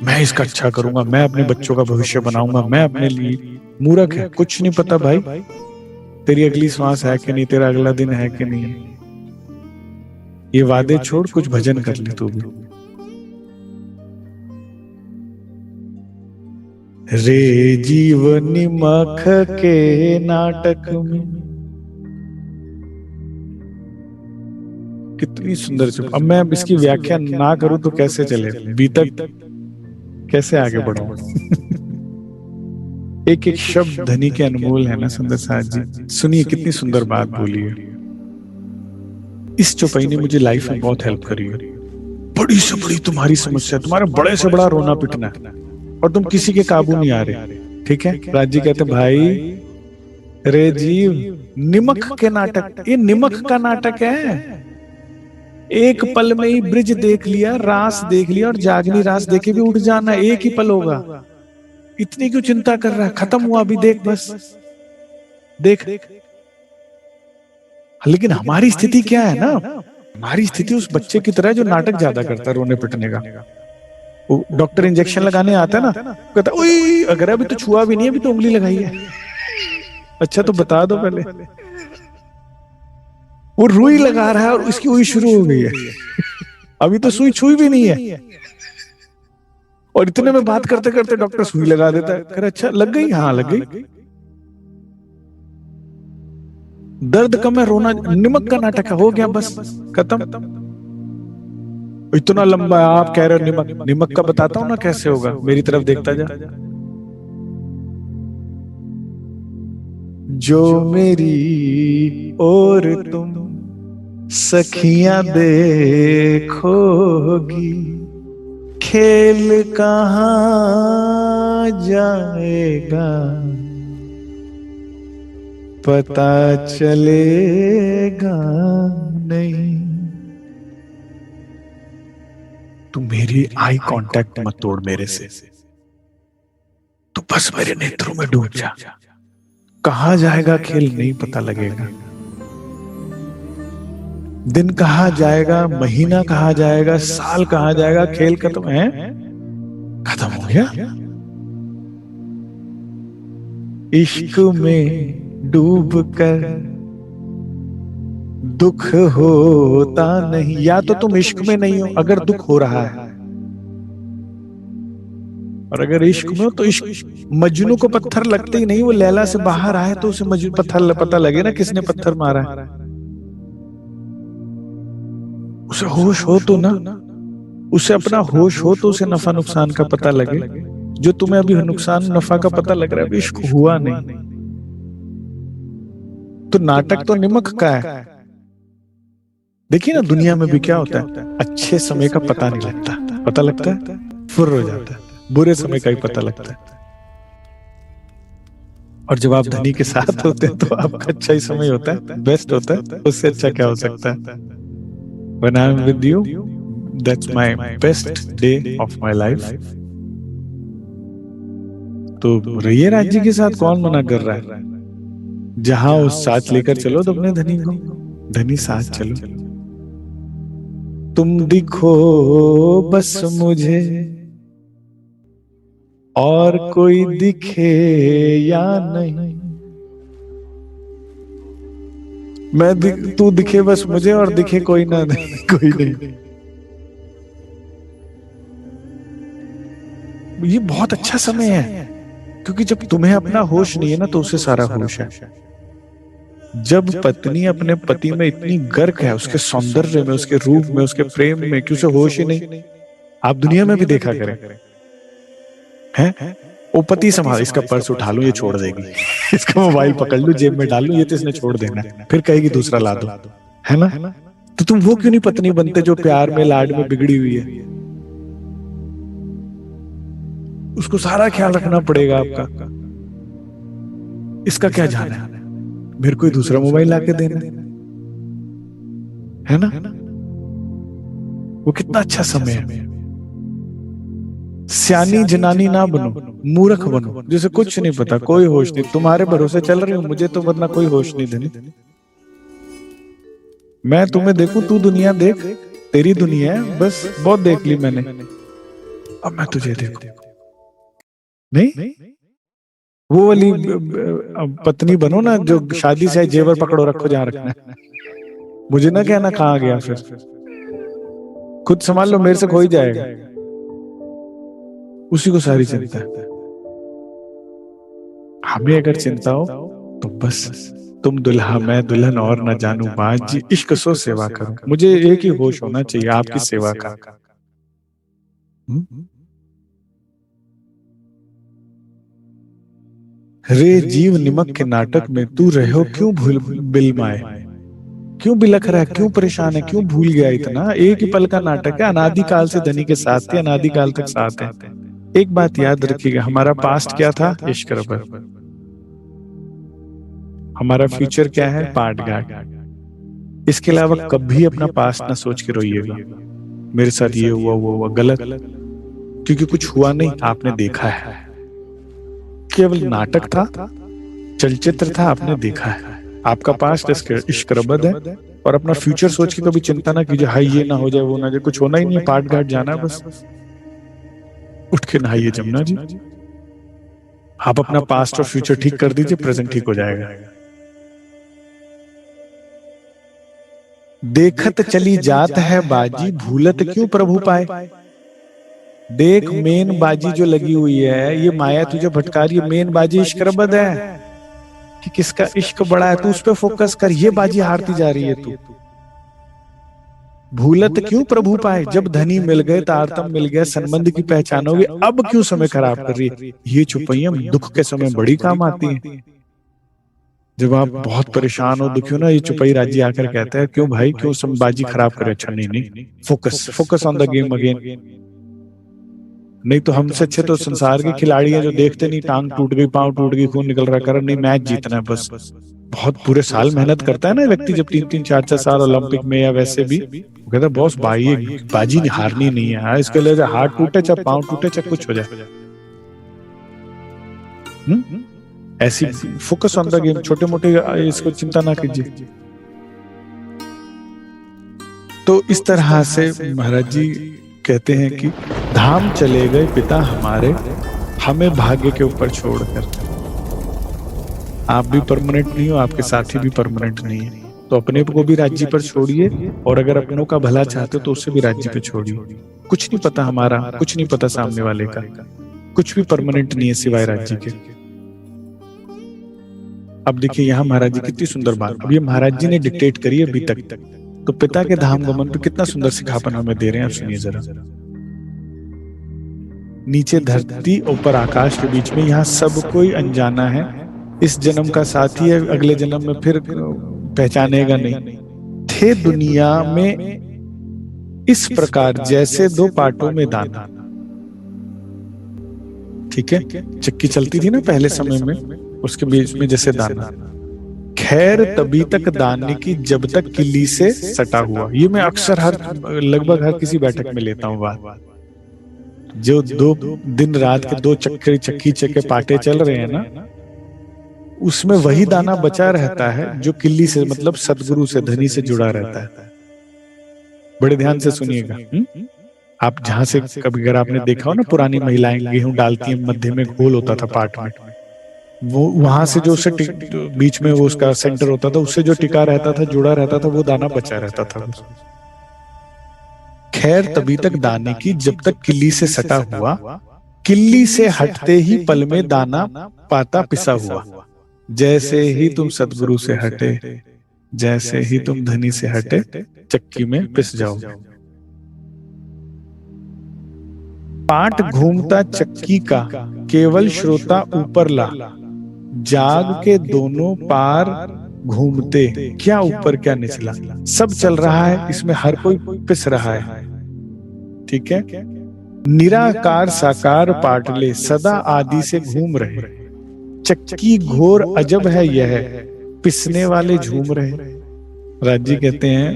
मैं इसका अच्छा करूंगा, मैं अपने बच्चों का भविष्य बनाऊंगा, मैं अपने लिए। मूर्ख है, कुछ नहीं पता भाई तेरी अगली श्वास है कि नहीं, तेरा अगला दिन है कि नहीं। ये वादे छोड़, कुछ भजन कर ले तू भी। रे जीवनी मख के नाटक में, कितनी सुंदर चुप। अब मैं इसकी व्याख्या ना करूं तो कैसे चले। बीतक कैसे आगे बढ़ो। एक एक शब्द धनी के अनमोल है ना सुंदर साथ जी। सुनिए कितनी सुंदर बात बोली है। इस चौपाई ने मुझे लाइफ में बहुत हेल्प करी है। बड़ी से बड़ी तुम्हारी समस्या, तुम्हारा बड़े से बड़ा रोना पिटना और तुम किसी के काबू नहीं आ रहे। ठीक है, राज जी कहते भाई रे जीव, निमक के नाटक, ये निमक का नाटक है। एक पल में ही ब्रिज देख लिया, रास देख लिया और जागनी रास देखे भी उठ जाना, एक ही पल होगा। इतनी क्यों चिंता कर रहा है, खत्म हुआ अभी देख, बस देख। लेकिन हमारी स्थिति क्या है ना, हमारी स्थिति उस बच्चे की तरह जो नाटक ज्यादा करता है रोने पिटने का। वो डॉक्टर इंजेक्शन लगाने आता है ना, कहता ओए अगर अभी तो छुआ भी नहीं है, अभी तो उंगली लगाई है। अच्छा तो बता दो पहले। वो रुई लगा रहा है और उसकी उई शुरू हो गई है। अभी तो सुई छुई भी नहीं है और इतने में बात करते करते डॉक्टर सुई लगा देता है। कह अच्छा लग गई, हाँ लग गई। दर्द कम है, रोना निमक का नाटक है, हो गया बस खत्म। इतना लंबा है, आप कह रहे हो निमक, निमक का बताता हूं ना कैसे होगा, मेरी तरफ देखता जा। जो मेरी और तुम सखियां देखोगी, खेल कहाँ जाएगा पता चलेगा नहीं। तू मेरी आई कांटेक्ट मत तोड़ मेरे से, तू बस मेरे नेत्रों में डूब जा। कहाँ जाएगा खेल नहीं पता लगेगा, दिन कहाँ जाएगा, महीना कहाँ जाएगा, साल कहाँ जाएगा, खेल खत्म है, खत्म हो गया। इश्क में डूब कर दुख होता नहीं। या तो तुम इश्क में नहीं हो अगर दुख हो रहा है, और अगर इश्क में हो तो इश्क। मजनू को पत्थर लगते ही नहीं, वो लैला से बाहर आए तो उसे मजनू पत्थर पता लगे ना किसने पत्थर मारा है। उसे होश हो तो ना, उसे अपना होश हो तो उसे नफा नुकसान का पता लगे। जो तुम्हें अभी नुकसान नफा का पता लग रहा है, अभी इश्क हुआ नहीं। तो नाटक तो निमक का है। देखिए ना दुनिया में भी क्या होता है, अच्छे समय का पता नहीं लगता, पता लगता है फुर्र हो जाता है, बुरे समय का ही पता लगता है। और जब आप धनी के साथ होते हैं तो आपका अच्छा ही समय होता है, बेस्ट होता है। उससे अच्छा क्या हो सकता है। When I'm with you, that's my best day of my life. तो रहिए राज्य के साथ, कौन मना कर रहा है। जहां उस साथ लेकर चलो तो अपने धनी को, धनी साथ चलो। तुम दिखो बस मुझे और कोई दिखे या नहीं। तू दिखे बस मुझे और दिखे कोई ना, कोई नहीं। ये बहुत अच्छा समय है, क्योंकि जब तुम्हें अपना होश नहीं है ना तो उसे सारा होश है। जब पत्नी अपने पति में इतनी गर्क है, उसके सौंदर्य में, उसके रूप में, उसके प्रेम में, कि उसे होश ही नहीं। आप दुनिया में भी देखा करें, हैं वो पति संभाल, इसका पर्स उठा लूं ये छोड़ देगी, इसका मोबाइल पकड़ लूं जेब में डाल लूं ये तो इसने छोड़ देना, फिर कहेगी दूसरा ला दो, है ना। तो तुम वो क्यों नहीं पत्नी बनते जो प्यार में लाड में बिगड़ी हुई है। उसको सारा ख्याल रखना पड़ेगा आपका। इसका क्या जाना है, मेरे को दूसरा मोबाइल लाके देना है ना। वो कितना अच्छा समय है। सियानी जनानी ना बनो, मूर्ख बनो जिसे कुछ नहीं पता, कोई होश नहीं। तुम्हारे भरोसे चल रही हूं, मुझे तो वरना कोई होश नहीं देनी। मैं तुम्हें देखूं, तू दुनिया देख, तेरी दुनिया है बस, बहुत देख ली मैंने, अब मैं तुझे देखूं। नहीं, वो वाली पत्नी बनो ना जो शादी से जेवर पकड़ो रखो जहां रखना है। मुझे ना कहना कहां गया, फिर खुद संभाल लो, मेरे से खो ही जाएगा। उसी को सारी चिंता है। हमें अगर चिंता हो तो बस तुम दुल्हा मैं दुल्हन और न जानू बाज जी, इश्क सो सेवा करो। मुझे एक ही होश होना चाहिए आपकी सेवा का। रे जीव निमक के नाटक में तू रहो क्यों भूल बिलमाए, क्यों बिलख रहा है, क्यों परेशान है, क्यों भूल गया इतना। एक ही पल का नाटक है, अनादि काल से धनी के साथ थे, अनादि काल तक साथ है। एक बात याद रखिएगा, हमारा पास्ट क्या था, इश्क रबर। हमारा फ्यूचर क्या है, पाट घाट। इसके अलावा कभी अपना पास्ट ना सोच के रोइएगा मेरे साथ ये हुआ वो हुआ, गलत। क्योंकि कुछ हुआ नहीं, आपने देखा है, केवल नाटक था, चलचित्र था, आपने देखा है। आपका पास्ट इश्क रबद है, और अपना फ्यूचर सोच के कभी चिंता ना कीजिए, हाय ये ना हो जाए वो ना जाए, कुछ होना ही नहीं है, पाट घाट जाना है बस। उठ के नहाइए जमुना जी। आप अपना पास्ट और फ्यूचर ठीक कर दीजिए, प्रेजेंट ठीक हो जाएगा। देखत चली जात है बाजी, भूलत क्यों प्रभु पाए। देख मेन बाजी जो लगी हुई है, ये माया तुझे भटका रही है। मेन बाजी इश्क रबद है कि किसका इश्क बड़ा है, तू उस पर फोकस कर। ये बाजी हारती जा रही है तू। भूलत क्यों प्रभु पाए, जब धनी मिल गए, तारतम मिल गया, संबंध की पहचान होगी, अब क्यों समय खराब कर रही है। ये चुपैया दुख के समय बड़ी काम आती है। जब आप बहुत परेशान हो, दुखी हो ना, ये चुपई राजी आकर कहता है क्यों भाई, क्यों सब बाजी खराब करे। अच्छा नहीं नहीं, focus focus on the game again. नहीं तो हमसे अच्छे तो संसार के खिलाड़ी हैं जो देखते नहीं, टांग टूट गई, पांव टूट गई, खून निकल रहा, कर नहीं, मैच जीतना है बस। बहुत पूरे साल मेहनत करता है ना व्यक्ति, जब 3-3 4-4 साल ओलंपिक में या वैसे भी, वो कहता है बॉस भाई बाजी हारनी नहीं है। इसके लिए हाथ टूटे चाहे पांव टूटे चाहे कुछ हो जाए, ऐसी फोकस ऑन द गेम। छोटे मोटे इसको चिंता ना कीजिए। तो इस तरह से महाराज जी कहते हैं कि धाम चले गए पिता हमारे, हमें भाग्य के ऊपर छोड़कर। आप भी परमानेंट नहीं हो, आपके साथी भी परमानेंट नहीं है, तो अपने को भी राज्य पर छोड़िए, और अगर अपनों का भला चाहते हो तो उससे भी राज्य पे छोड़िए। कुछ नहीं पता हमारा, कुछ नहीं पता सामने वाले का, कुछ भी परमानेंट नहीं है सिवाय राज्य के। अब देखिए यहाँ महाराज जी कितनी सुंदर बात, अब ये महाराज जी ने डिक्टेट करी है अभी तक, तो पिता के धाम गमन पे कितना सुंदर सिखापन हमें दे रहे हैं। आप सुनिए जरा। नीचे धरती ऊपर आकाश के बीच में, यहाँ सब कोई अनजाना है। इस जन्म का साथी है, अगले जन्म में फिर पहचानेगा नहीं। थे दुनिया में इस प्रकार जैसे दो पाटों में दाना। ठीक है, चक्की चलती थी ना पहले समय में, उसके बीच में जैसे दाना। खैर तभी तक दाने की जब तक किल्ली से सटा हुआ। ये मैं अक्सर लगभग हर किसी बैठक में लेता हूँ बात। जो 2 दिन रात के 2 चक्की चक्के पाटे चल रहे हैं ना, उसमें वही दाना बचा रहता है जो किल्ली से, मतलब सतगुरु से, धनी से जुड़ा रहता है। बड़े ध्यान से सुनिएगा। आप जहां से कभी अगर आपने देखा हो ना, पुरानी महिलाएं गेहूं डालती हैं, मध्य में घोल होता था पाट में, वो वहां से जो उससे बीच में वो उसका सेंटर होता था, उससे जो टिका रहता था, जुड़ा रहता था, वो दाना बचा रहता था। खैर तभी तक दाने की जब तक किल्ली से सटा हुआ, किल्ली से हटते ही पल में दाना पाता पिसा हुआ। जैसे ही तुम सतगुरु से हटे, जैसे ही तुम धनी से हटे, चक्की में पिस जाओगे। पाट घूमता चक्की का, केवल श्रोता ऊपर ला। जाग के दोनों पार घूमते, क्या ऊपर क्या निचला, सब चल रहा है, इसमें हर कोई पिस रहा है। ठीक है, निराकार साकार पाटले सदा आदि से घूम रहे। चक्की घोर अजब है यह, पिसने वाले झूम रहे। राजी कहते हैं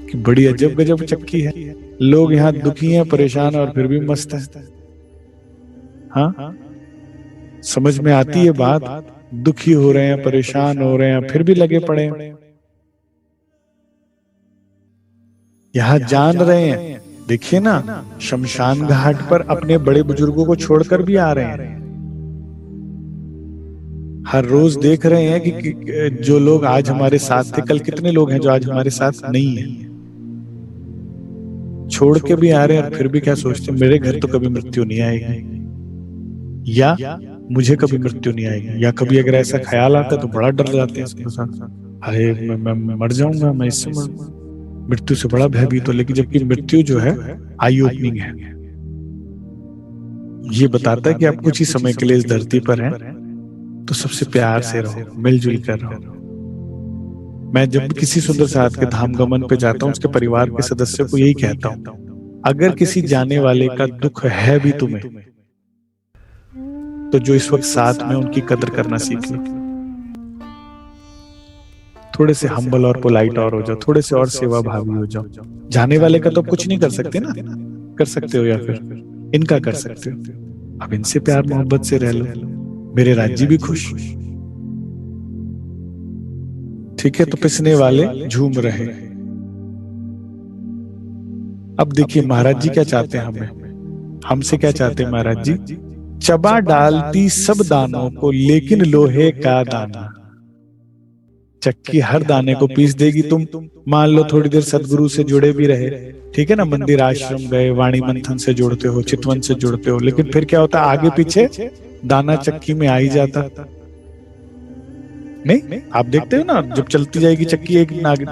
कि बड़ी अजब गजब चक्की है, लोग यहाँ दुखी हैं, परेशान, और फिर भी मस्त है। हाँ, समझ में आती है बात। दुखी हो रहे हैं, परेशान हो रहे हैं, फिर भी लगे पड़े हैं। यहाँ जान रहे हैं, देखिए ना, शमशान घाट पर अपने बड़े बुजुर्गों को छोड़कर भी आ रहे हैं। हर रोज देख रहे हैं कि जो लोग आज हमारे साथ थे, कल कितने लोग हैं जो आज हमारे साथ नहीं है। छोड़ के भी आ रहे हैं, और फिर भी क्या सोचते हैं, मेरे घर तो कभी मृत्यु नहीं आएगी, या मुझे कभी मृत्यु नहीं आएगी, या कभी अगर ऐसा ख्याल आता है तो बड़ा डर जाते हैं। अरे मैं मर जाऊंगा, मैं इससे मृत्यु से बड़ा भयभीत हो। लेकिन जबकि मृत्यु जो है आई ओपनिंग है, ये बताता है कि आप कुछ ही समय के लिए इस धरती पर हैं, तो सबसे प्यार से रहो, मिलजुल कर रहो। मैं जब भी किसी सुंदर साथ के धाम गमन पे जाता हूँ, उसके परिवार के सदस्यों को यही कहता हूँ, अगर किसी जाने वाले का दुख है भी तुम्हें, तो जो इस वक्त साथ में, उनकी कदर करना सीख लो। थोड़े से हम्बल और पोलाइट और हो जाओ, थोड़े से और सेवा भावी हो जाओ। जाने वाले का तो कुछ नहीं कर सकते ना, कर सकते हो या फिर इनका कर सकते हो। अब इनसे प्यार मोहब्बत से रह लो, मेरे राज्य भी खुश। ठीक है, तो पिसने वाले झूम रहे। अब देखिए महाराज जी क्या चाहते हैं हमें, हमसे क्या चाहते हैं महाराज जी? चबा डालती सब दानों को, लेकिन लोहे का दाना। चक्की हर दाने को पीस देगी। तुम मान लो थोड़ी देर सदगुरु से जुड़े भी रहे, ठीक है ना, मंदिर आश्रम गए, वाणी मंथन से जुड़ते हो, चितवन से जुड़ते हो, लेकिन फिर क्या होता है, आगे पीछे दाना चक्की में आ ही जाता। नहीं, आप देखते हो ना, जब चलती जाएगी चक्की एक नाग,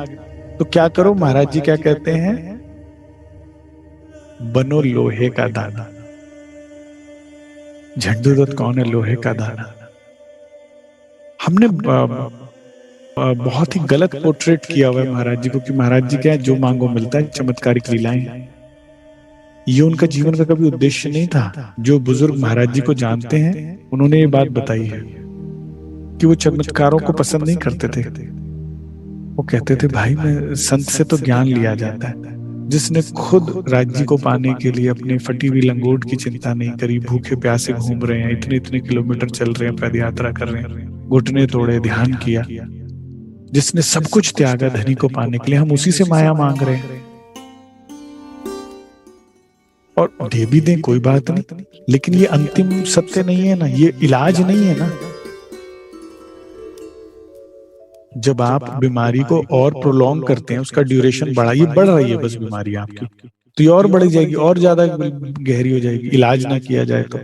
तो क्या करो, महाराज जी क्या कहते हैं, बनो लोहे का दाना। झंडू दत्त कौन है? लोहे का दाना। हमने बहुत ही गलत पोर्ट्रेट किया हुआ है महाराज जी को, कि महाराज जी क्या है, जो मांगो मिलता है, चमत्कारिक लीलाएं। ये उनका जीवन का कभी उद्देश्य नहीं था। जो बुजुर्ग महाराज जी को जानते हैं, उन्होंने ये बात बताई है कि वो चमत्कारों को पसंद नहीं करते थे। वो कहते थे, भाई मैं संत से तो ज्ञान लिया जाता है। जिसने खुद राज्य को पाने के लिए अपने फटी हुई लंगोट की चिंता नहीं करी, भूखे प्यासे घूम रहे हैं, इतने इतने किलोमीटर चल रहे हैं, पद यात्रा कर रहे हैं, घुटने तोड़े, ध्यान किया, जिसने सब कुछ त्यागा धनी को पाने के लिए, हम उसी से माया मांग रहे हैं। और दे भी दें कोई बात नहीं, लेकिन ये अंतिम सत्य नहीं है ना, ये इलाज नहीं है ना। जब आप बीमारी को और प्रोलॉन्ग करते हैं, उसका ड्यूरेशन बढ़ा, ये बढ़ रही है बस बीमारी आपकी, तो ये और बढ़ जाएगी, और ज्यादा गहरी हो जाएगी, इलाज ना किया जाए तो।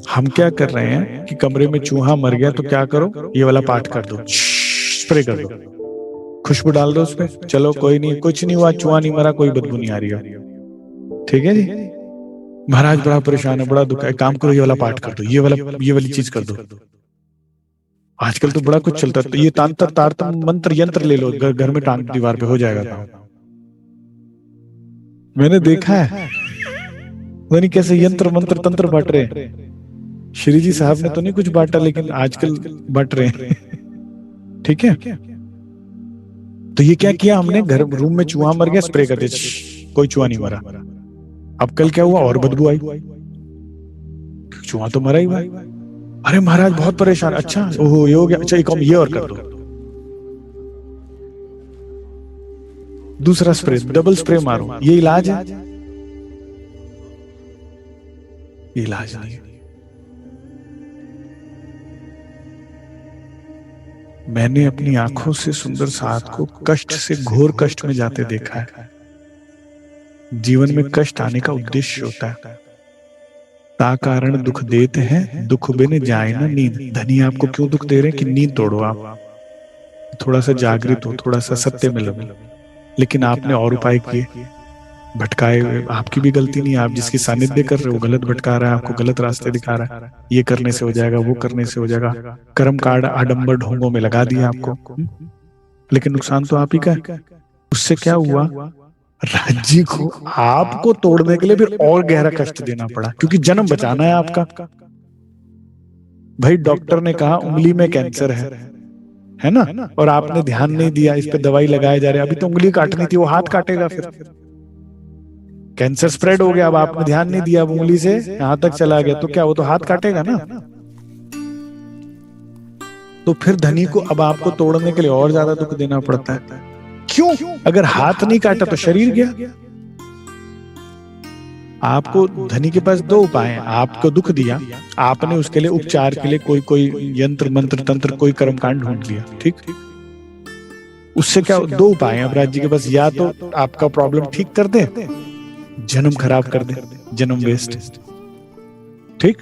हम क्या कर रहे हैं कि कमरे में चूहा मर गया तो क्या करो, ये वाला पाठ कर दो, स्प्रे कर दो, खुशबू डाल दो उसपे, चलो कोई नहीं, कुछ नहीं हुआ, चूहा नहीं मरा, कोई बदबू नहीं आ रही है। ठीक है जी, महाराज बड़ा परेशान है, बड़ा दुख है, काम करो, ये वाला पाठ कर दो, ये वाली चीज कर दो। आजकल तो बड़ा कुछ चलता है, तो ये तांत्र तारतम मंत्र यंत्र ले लो, घर में टांग दीवार पे हो जाएगा काम। मैंने देखा है, नहीं कैसे यंत्र मंत्र तंत्र बांट रहे हैं। श्री जी साहब ने तो नहीं कुछ बांटा, लेकिन आजकल बांट रहे हैं। ठीक है, तो ये क्या किया हमने, घर रूम में चूहा मर गया, स्प्रे कर दिया, कोई चूहा नहीं मरा। अब कल क्या हुआ, और बदबू आई, चूहा तो मरा ही हुआ। अरे महाराज बहुत परेशान, अच्छा ओहो ये हो गया, अच्छा एक ये और कर दो, दूसरा स्प्रे, डबल स्प्रे मारो, ये इलाज है? ये इलाज नहीं। मैंने अपनी आंखों से सुंदर साथ को कष्ट से घोर कष्ट में जाते देखा है। जीवन में कष्ट आने का उद्देश्य होता है, ता कारण दुख देते हैं, दुख बिन जाए ना नींद। धनी आपको क्यों दुख दे रहे हैं कि नींद तोड़ो, आप थोड़ा सा जागृत हो, थोड़ा सा सत्य में लगो। लेकिन आपने और उपाय किए, भटकाए हुए। आपकी भी गलती नहीं, आप जिसकी सानिध्य कर रहे हो गलत भटका रहा है, आपको गलत रास्ते दिखा रहा है, ये करने से हो जाएगा, वो करने से हो जाएगा, कर्म कांड आडंबर ढोंगों में लगा दिया आपको। लेकिन नुकसान तो आप ही का है। उससे क्या हुआ, राज्य को आपको तोड़ने के लिए फिर और गहरा कष्ट देना पड़ा, क्योंकि जन्म बचाना है आपका। भाई डॉक्टर ने कहा उंगली में कैंसर है ना, और आपने ध्यान नहीं दिया, इस पे दवाई लगाए जा रहे, अभी तो उंगली काटनी थी, वो हाथ काटेगा, फिर कैंसर स्प्रेड हो गया, अब आपने ध्यान नहीं दिया, उंगली से यहां तक चला गया, तो क्या वो तो हाथ काटेगा ना। तो फिर धनी को अब आपको तोड़ने के लिए और ज्यादा दुख देना पड़ता है। क्यों? अगर हाथ नहीं काटा तो शरीर गया। आपको धनी के पास दो उपाय हैं, आपको दुख दिया, आपने उसके लिए उपचार के लिए कोई यंत्र मंत्र तंत्र कोई कर्मकांड ढूंढ लिया, ठीक, उससे क्या, दो उपाय हैं अब राज्य के पास, या तो आपका प्रॉब्लम ठीक कर दे, जन्म खराब कर दे, जन्म वेस्ट, ठीक,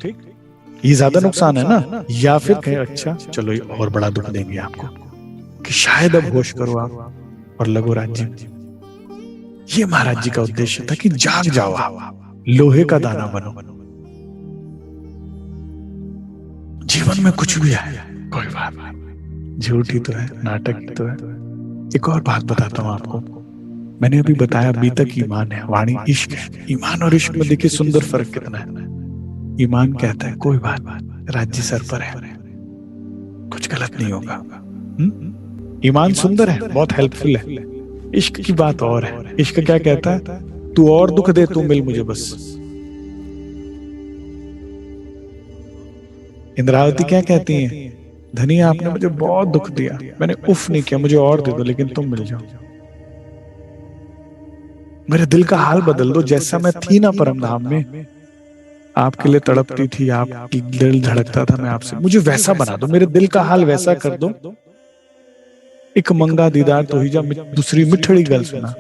ये ज्यादा नुकसान है ना, या फिर कहे अच्छा चलो ये और बड़ा दुख देंगे आपको कि शायद अब होश करो आप और लगो राज्य। ये महाराज जी का उद्देश्य था कि जाग जाओ आप, लोहे का दाना बनो। जीवन में कुछ भी है, कोई बात नहीं, झूठ ही तो है, नाटक ही तो है। एक और बात बताता हूँ आपको, मैंने अभी बताया बीतक ईमान है, वाणी इश्क है। ईमान और इश्क में देखिए सुंदर फर्क कितना है। ईमान कहता है कोई बात, राज्य सर पर है, कुछ गलत नहीं होगा। ईमान सुंदर है, बहुत हेल्पफुल है। इश्क की बात और है। इश्क क्या कहता है, तू और दुख दे, तू मिल मुझे बस। इंद्रावती क्या कहती हैं, धनी आपने मुझे बहुत दुख दिया, मैंने उफ नहीं किया, मुझे और दे दो, लेकिन तुम मिल जाओ, मेरे दिल का हाल बदल दो। जैसा मैं थी ना परम धाम में, आपके लिए तड़पती थी, आपकी दिल धड़कता था, मैं आपसे, मुझे वैसा बना दो, मेरे दिल का हाल वैसा कर दो। एक मंगा दीदार तो ही जा, दूसरी मिठड़ी गल सुना।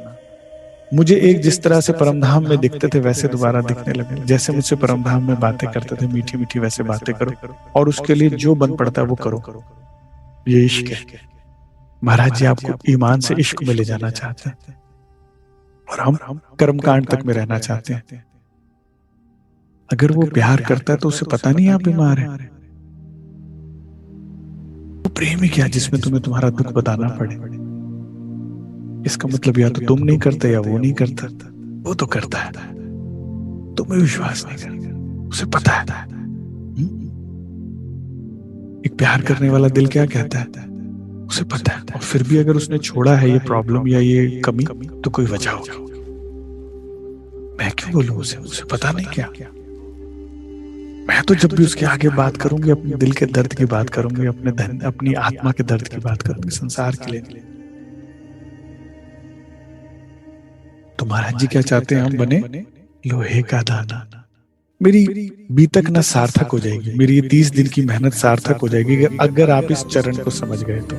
मुझे एक जिस तरह से परमधाम में दिखते थे वैसे दोबारा दिखने लगे। जैसे मुझसे परमधाम में बातें करते थे मीठी मीठी, वैसे बातें करो, और उसके लिए जो बन पड़ता है वो करो। ये इश्क है। महाराज जी आपको ईमान से इश्क में ले जाना चाहते हैं, और हम कर्मकांड तक में रहना चाहते हैं। अगर वो प्यार करता है तो उसे पता नहीं आप बीमार हैं। वो प्रेम ही क्या जिसमें तुम्हें तुम्हारा दुख बताना पड़े। इसका मतलब या तो तुम नहीं करते या वो नहीं करता। वो तो करता है, तुम्हें विश्वास नहीं करता, उसे पता है। एक प्यार करने वाला दिल क्या कहता है, उसे पता है, और फिर भी अगर उसने छोड़ा है ये प्रॉब्लम या ये कमी, तो कोई वजह होगी। मैं क्यों बोलूं उसे पता नहीं क्या। मैं तो जब भी उसके आगे बात करूंगी अपने दिल के दर्द की बात करूंगी, अपनी आत्मा के दर्द की बात करूंगी, संसार के लिए। तो महाराज जी क्या चाहते हैं, हम बने लोहे का दाना। मेरी बीतक न सार्थक हो जाएगी, मेरी ये 30 दिन की मेहनत सार्थक हो जाएगी अगर आप इस चरण को समझ गए तो,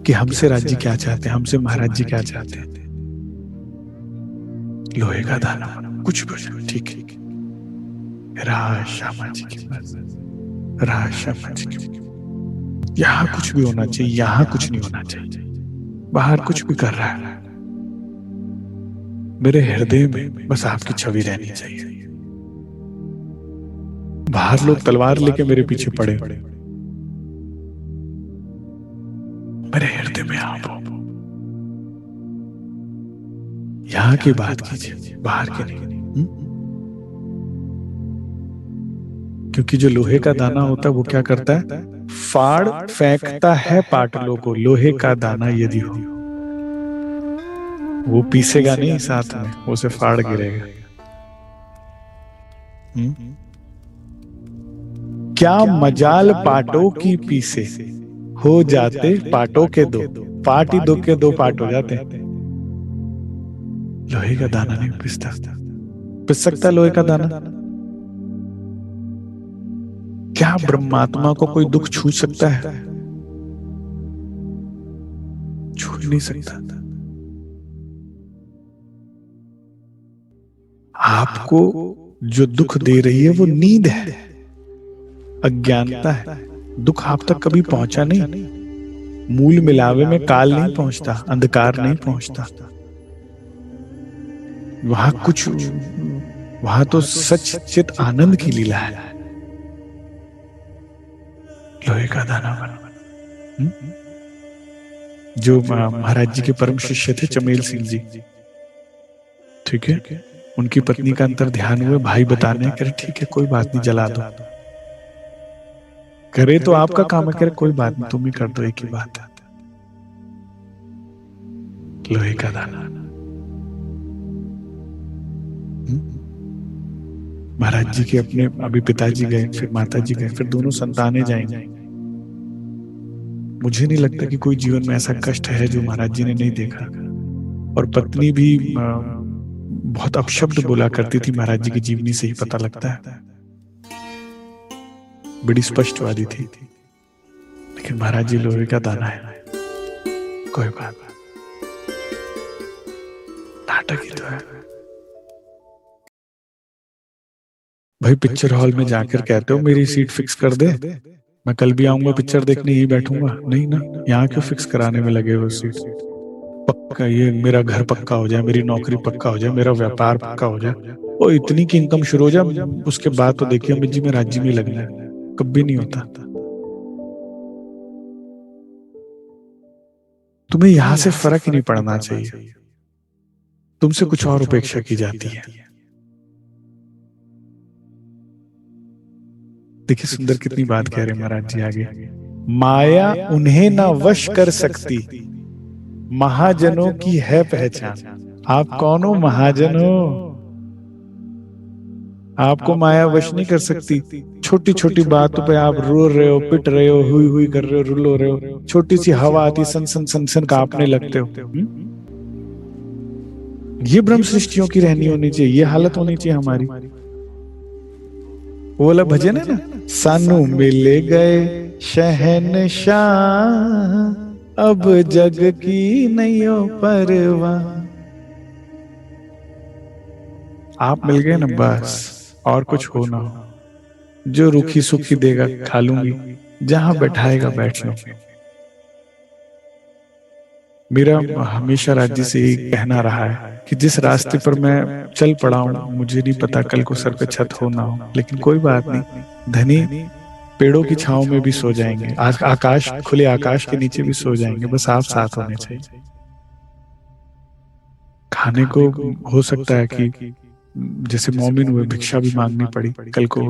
कि हमसे राज्य क्या चाहते हैं, हमसे महाराज जी क्या चाहते हैं। लोहे का दाना, कुछ भी ठीक है। श्यामा जी की श्यामा जी की, यहाँ कुछ भी होना चाहिए, यहाँ कुछ नहीं होना चाहिए। बाहर कुछ भी कर रहा है, मेरे हृदय में बस आपकी छवि रहनी चाहिए। बाहर लोग तलवार लेके मेरे पीछे पड़े, मेरे हृदय में आप हो। यहाँ की बात कीजिए, बाहर के नहीं। क्योंकि जो लोहे का दाना होता है वो क्या करता है, फाड़ फेंकता है पाटलों को। लोहे का दाना यदि हो, वो पीसेगा नहीं साथ में, वो उसे फाड़ गिरेगा। क्या मजाल पाटों की पीसे, हो जाते पाटों के दो, पाट ही दो के दो पाट हो जाते। लोहे का दाना नहीं पिसता, पिस सकता लोहे का दाना। क्या ब्रह्मात्मा को कोई दुख छू सकता है, छू नहीं सकता। आपको जो दुख दे रही है वो नींद है, अज्ञानता है। दुख आप तक कभी पहुंचा नहीं। मूल मिलावे में काल नहीं पहुंचता, अंधकार नहीं पहुंचता। वहां कुछ, वहां तो सच चित आनंद की लीला है। लोहे का दाना बन, जो महाराज जी के परम शिष्य थे चमेल सिंह जी, ठीक है, उनकी पत्नी का अंतर ध्यान हुए, भाई बताने करे ठीक है कोई बात नहीं जला दो, करे तो आपका काम है, करे कोई बात नहीं तुम ही कर दो, एक ही बात है। लोहे का दाना। महाराज जी के अपने अभी पिताजी गए, फिर माता जी गए, फिर दोनों संतानें जाएंगे। मुझे नहीं लगता कि कोई जीवन में ऐसा कष्ट है जो महाराज जी ने नहीं देखा। और पत्नी भी बहुत अपशब्द बोला करती थी, महाराज जी की जीवनी से ही पता लगता है, बड़ी स्पष्टवादी थी। लेकिन महाराज जी लोहे का दाना है, कोई बात, नाटक ही तो है। भाई पिक्चर हॉल में जाकर कहते हो मेरी सीट फिक्स कर दे, मैं कल भी आऊंगा पिक्चर देखने, ही बैठूंगा, नहीं ना, यहाँ क्यों फिक्स कराने में लगे हो सीट। पक्का ये मेरा घर पक्का हो जाए, मेरी नौकरी पक्का हो जाए, मेरा व्यापार पक्का हो जाए, और इतनी की इनकम शुरू हो जाए, उसके बाद तो देखिए अमित जी में राज्य में लगना है। कभी नहीं होता। तुम्हें यहां से फर्क ही नहीं पड़ना चाहिए, तुमसे कुछ और उपेक्षा की जाती है। देखिए सुंदर कितनी बात कह रहे हैं महाराज जी आगे। माया उन्हें ना वश कर सकती, महाजनों की है पहचान। आप कौन हो? महाजन हो। आपको माया वश नहीं कर सकती। छोटी छोटी बातों पे आप रो रहे हो, पिट रहे हो, हुई हुई कर रहे हो, रुलो रहे हो। छोटी सी हवा आती सन सन सन सन कांपने लगते हो। ये ब्रह्म सृष्टियों की रहनी होनी चाहिए, ये हालत होनी चाहिए हमारी। वो वाला भजन है ना, सानू मिल गए शहनशाह, अब जग की नहीं हो परवाह। आप मिल गए ना, बस और कुछ हो ना हो, जो रूखी सूखी देगा खा लूंगी, जहां बैठाएगा बैठ लो। मेरा हमेशा राज्य से ही कहना रहा है कि जिस रास्ते पर मैं चल पड़ा हूं, मुझे नहीं पता कल को सर पे छत हो ना हो, लेकिन कोई बात नहीं। धनी पेड़ों की छांव में भी सो जाएंगे, आकाश खुले आकाश के नीचे भी सो जाएंगे, बस आप साथ होने चाहिए। खाने को हो सकता है कि जैसे मोमिन हुए भिक्षा भी मांगनी पड़ी, कल को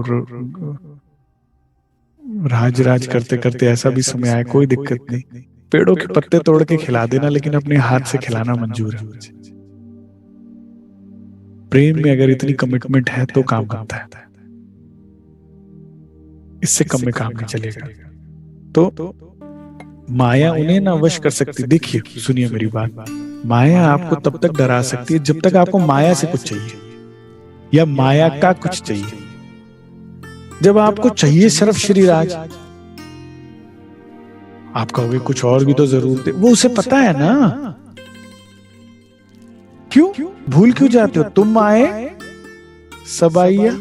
राज राज करते करते ऐसा भी समय आए, कोई दिक्कत नहीं। पेड़ों के पत्ते तोड़ के खिला देना, लेकिन अपने हाथ से खिलाना मंजूर है मुझे। प्रेम में अगर इतनी कमिटमेंट है तो काम बनता है, इससे कम में काम नहीं चलेगा। तो माया उन्हें ना वश कर सकती। देखिए सुनिए मेरी बात, माया आपको तब तक डरा सकती है जब तक आपको माया से कुछ चाहिए या माया का कुछ चाहिए। जब आपको चाहिए सिर्फ श्रीराज, आप कहोगे कुछ और भी तो जरूर दे, वो उसे पता है ना। क्यों भूल क्यों जाते हो? तुम आए सब आइया,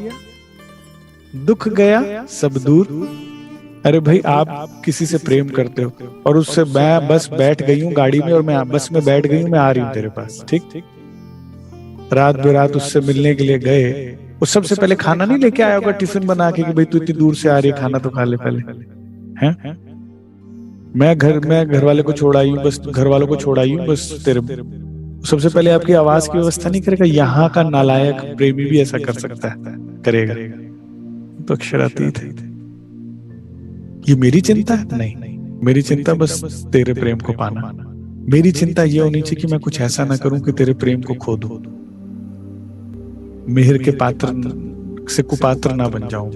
दुख गया सब दूर। अरे भाई आप किसी से प्रेम करते हो और उससे मैं बस बैठ गई हूं गाड़ी में और मैं बस में बैठ गई हूं, मैं आ रही हूं तेरे पास, ठीक। रात बेरात उससे मिलने के लिए गए, वो सबसे पहले खाना नहीं लेके आया होगा टिफिन बना के कि भाई तू इतनी दूर से आ रही है, खाना तो खा ले पहले, हैं? मैं घर वाले को छोड़ आई हूँ, बस घर वालों को छोड़ आई हूँ बस तेरे। सबसे पहले आपकी आवाज की व्यवस्था नहीं करेगा। यहाँ का नालायक प्रेमी भी ऐसा कर सकता है, करेगा तो अक्षरातीत है। ये मेरी चिंता है? नहीं, मेरी चिंता बस तेरे प्रेम को पाना। मेरी चिंता ये होनी चाहिए कि मैं कुछ ऐसा ना करूं कि तेरे प्रेम को खो दूं, मेहर के पात्र से कुपात्र ना बन जाऊं,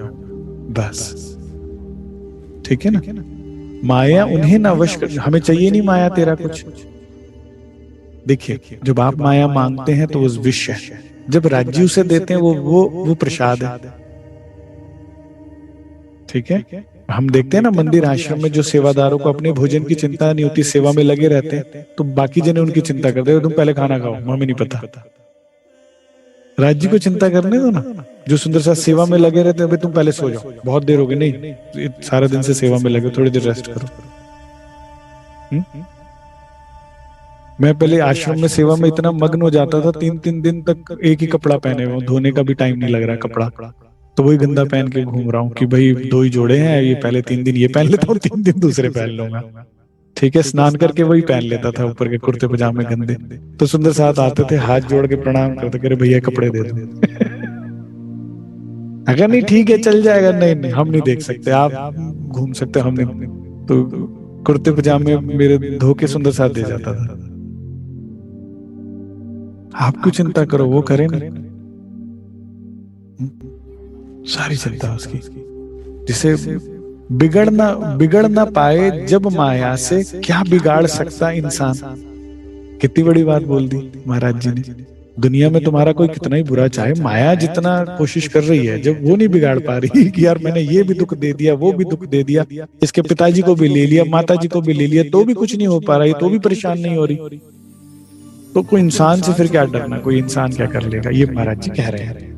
बस। ठीक है ना? माया उन्हें ना वश कर, हमें चाहिए नहीं माया तेरा कुछ। देखिए जब आप माया मांगते हैं तो वो विष है, जब राज्य उसे देते हैं वो प्रसाद है। ठीक है? हम देखते हैं ना मंदिर आश्रम में जो सेवादारों को अपने भोजन की चिंता नहीं होती, सेवा में लगे रहते हैं, तो बाकी जने उनकी चिंता करते हैं, तुम पहले खाना खाओ, हमें नहीं पता। राज्य को चिंता करने दो ना। जो सुंदर सा सेवा में लगे रहते हैं, तुम पहले सो जाओ, बहुत देर हो गई, नहीं सारा दिन से सेवा में लगे, थोड़ी देर रेस्ट करो। मैं पहले आश्रम में सेवा में इतना मग्न हो जाता था, 3-3 दिन तक एक ही कपड़ा पहने हुए, धोने का भी टाइम नहीं लग रहा कपड़ा, तो वही गंदा पहन के घूम रहा हूँ कि भाई 2 ही जोड़े हैं, ये पहले 3 दिन ये पहन लेता हूँ, 3 दिन दूसरे पहन लूंगा। ठीक है, स्नान करके वही पहन लेता था, ऊपर के कुर्ते पजामे गंदे। तो सुंदर साथ आते थे, हाथ जोड़ के प्रणाम करते, कह रहे भैया कपड़े दे दो। अगर नहीं ठीक है चल जाएगा, नहीं हम नहीं देख सकते, आप घूम सकते, हम नहीं। तो कुर्ते पजामे मेरे धो के सुंदर साथ दे जाता था। आप क्यों चिंता करो, वो करे नहीं, सारी चिंता उसकी। जिसे बिगड़ ना पाए जब माया से, क्या बिगाड़ सकता इंसान। कितनी बड़ी बात बोल दी महाराज जी ने। दुनिया में तुम्हारा कोई कितना ही बुरा चाहे, माया जितना कोशिश कर रही है, जब वो नहीं बिगाड़ पा रही कि यार मैंने ये भी दुख दे दिया, वो भी दुख दे दिया, इसके पिताजी को भी ले लिया, माताजी को भी ले लिया, तो भी कुछ नहीं हो पा रहा है, तो भी परेशान नहीं हो रही, तो कोई इंसान से फिर क्या डरना, कोई इंसान क्या कर लेगा। ये महाराज जी कह रहे हैं।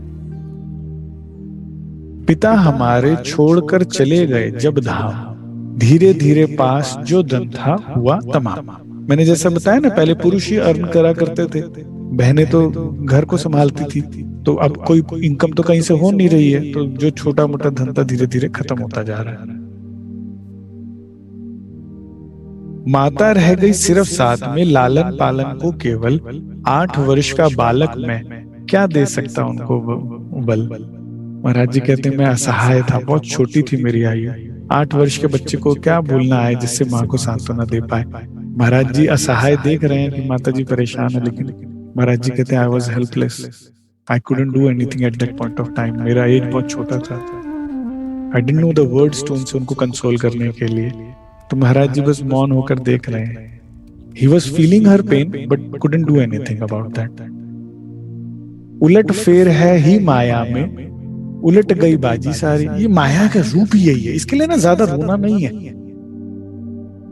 पिता हमारे छोड़कर चले गए जब धाम, धीरे धीरे पास जो धन था हुआ तमाम। मैंने जैसा बताया ना, पहले पुरुष ही अर्न करा करते थे, बहनें तो घर को संभालती थी, तो अब कोई इनकम तो कहीं से हो नहीं रही है, तो जो छोटा मोटा धंधा धीरे धीरे खत्म होता जा रहा है। माता रह गई सिर्फ साथ में, लालन पालन को केवल 8 वर्ष का बालक मैं क्या दे सकता उनको बल। महाराज जी कहते हैं मैं असहाय था, बहुत छोटी थी मेरी आयु, 8 वर्ष के बच्चे को क्या बोलना है जिससे माँ को सांत्वना दे पाए। महाराज जी असहाय देख रहे हैं कि माता जी परेशान है, लेकिन महाराज जी कहते हैं I was helpless, I couldn't do anything at that point of time. मेरा एज बहुत छोटा था, I didn't know the words to उनको कंसोल करने के लिए। तो महाराज जी बस मौन होकर देख रहे हैं। He was feeling her pen but couldn't do anything about that. उलट फेर है ही माया में, उलट गई बाजी सारी। ये माया का रूप ही यही है, इसके लिए ना ज्यादा रोना नहीं है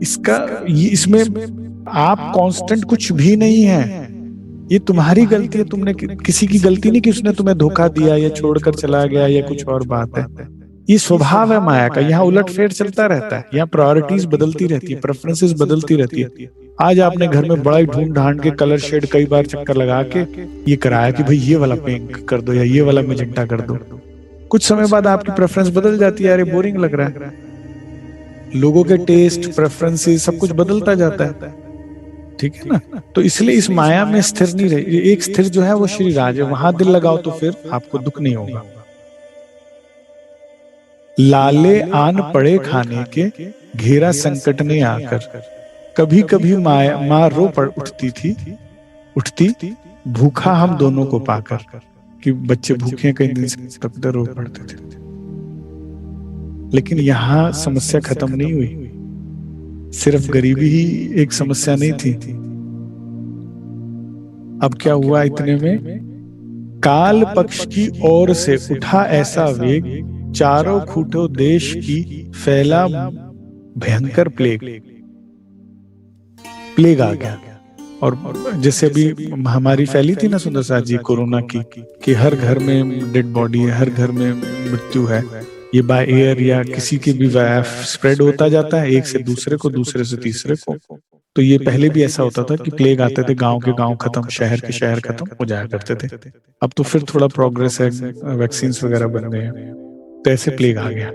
इसका। इसमें आप कांस्टेंट कुछ भी नहीं है, ये तुम्हारी गलती है। तुमने किसी की गलती नहीं कि उसने तुम्हें धोखा दिया या छोड़कर चला गया या कुछ और बात है। ये स्वभाव है माया का, यहाँ उलट फेर चलता रहता है, यहाँ प्रायोरिटीज बदलती रहती है, प्रेफरेंसेस बदलती रहती है। आज आपने घर में बड़ा ही ढूंढ ढांड के कलर शेड कई बार चक्कर लगा के ये कराया कि भाई ये वाला पिंक कर दो या ये वाला मैजेंटा कर दो। कुछ समय बाद आपकी प्रेफरेंस बदल जाती है, अरे बोरिंग लग रहा है। लोगों के टेस्ट प्रेफरेंसेस सब कुछ बदलता जाता है, ठीक है ना। तो इसलिए इस माया में स्थिर नहीं रहे। एक स्थिर जो है वो श्री राज है, वहां दिल लगाओ तो फिर आपको दुख नहीं होगा। लाले आन पड़े खाने के, घेरा संकट ने आकर। कभी कभी माँ रो पड़ उठती भूखा हम दोनों को पाकर, कि बच्चे भूखे कई दिन से तब रो पड़ते थे। लेकिन यहाँ समस्या खत्म नहीं हुई, सिर्फ गरीबी ही एक समस्या नहीं थी। अब क्या हुआ इतने में, काल पक्ष की ओर से उठा ऐसा वेग, चारों खूंटों देश की फैला भयंकर प्लेग आ गया। और जैसे अभी महामारी फैली थी ना सुंदर साथ जी कोरोना की, कि हर घर में डेड बॉडी है, हर घर में मृत्यु है, ये बाय एयर या किसी के भी स्प्रेड होता जाता है, एक से दूसरे को, दूसरे से तीसरे को। तो ये पहले भी ऐसा होता था कि प्लेग आते थे, गांव के गांव खत्म, शहर के शहर खत्म हो जाया करते थे। अब तो फिर थोड़ा प्रोग्रेस है, वैक्सीन वगैरह बन गए हैं, तो ऐसे प्लेग आ गया।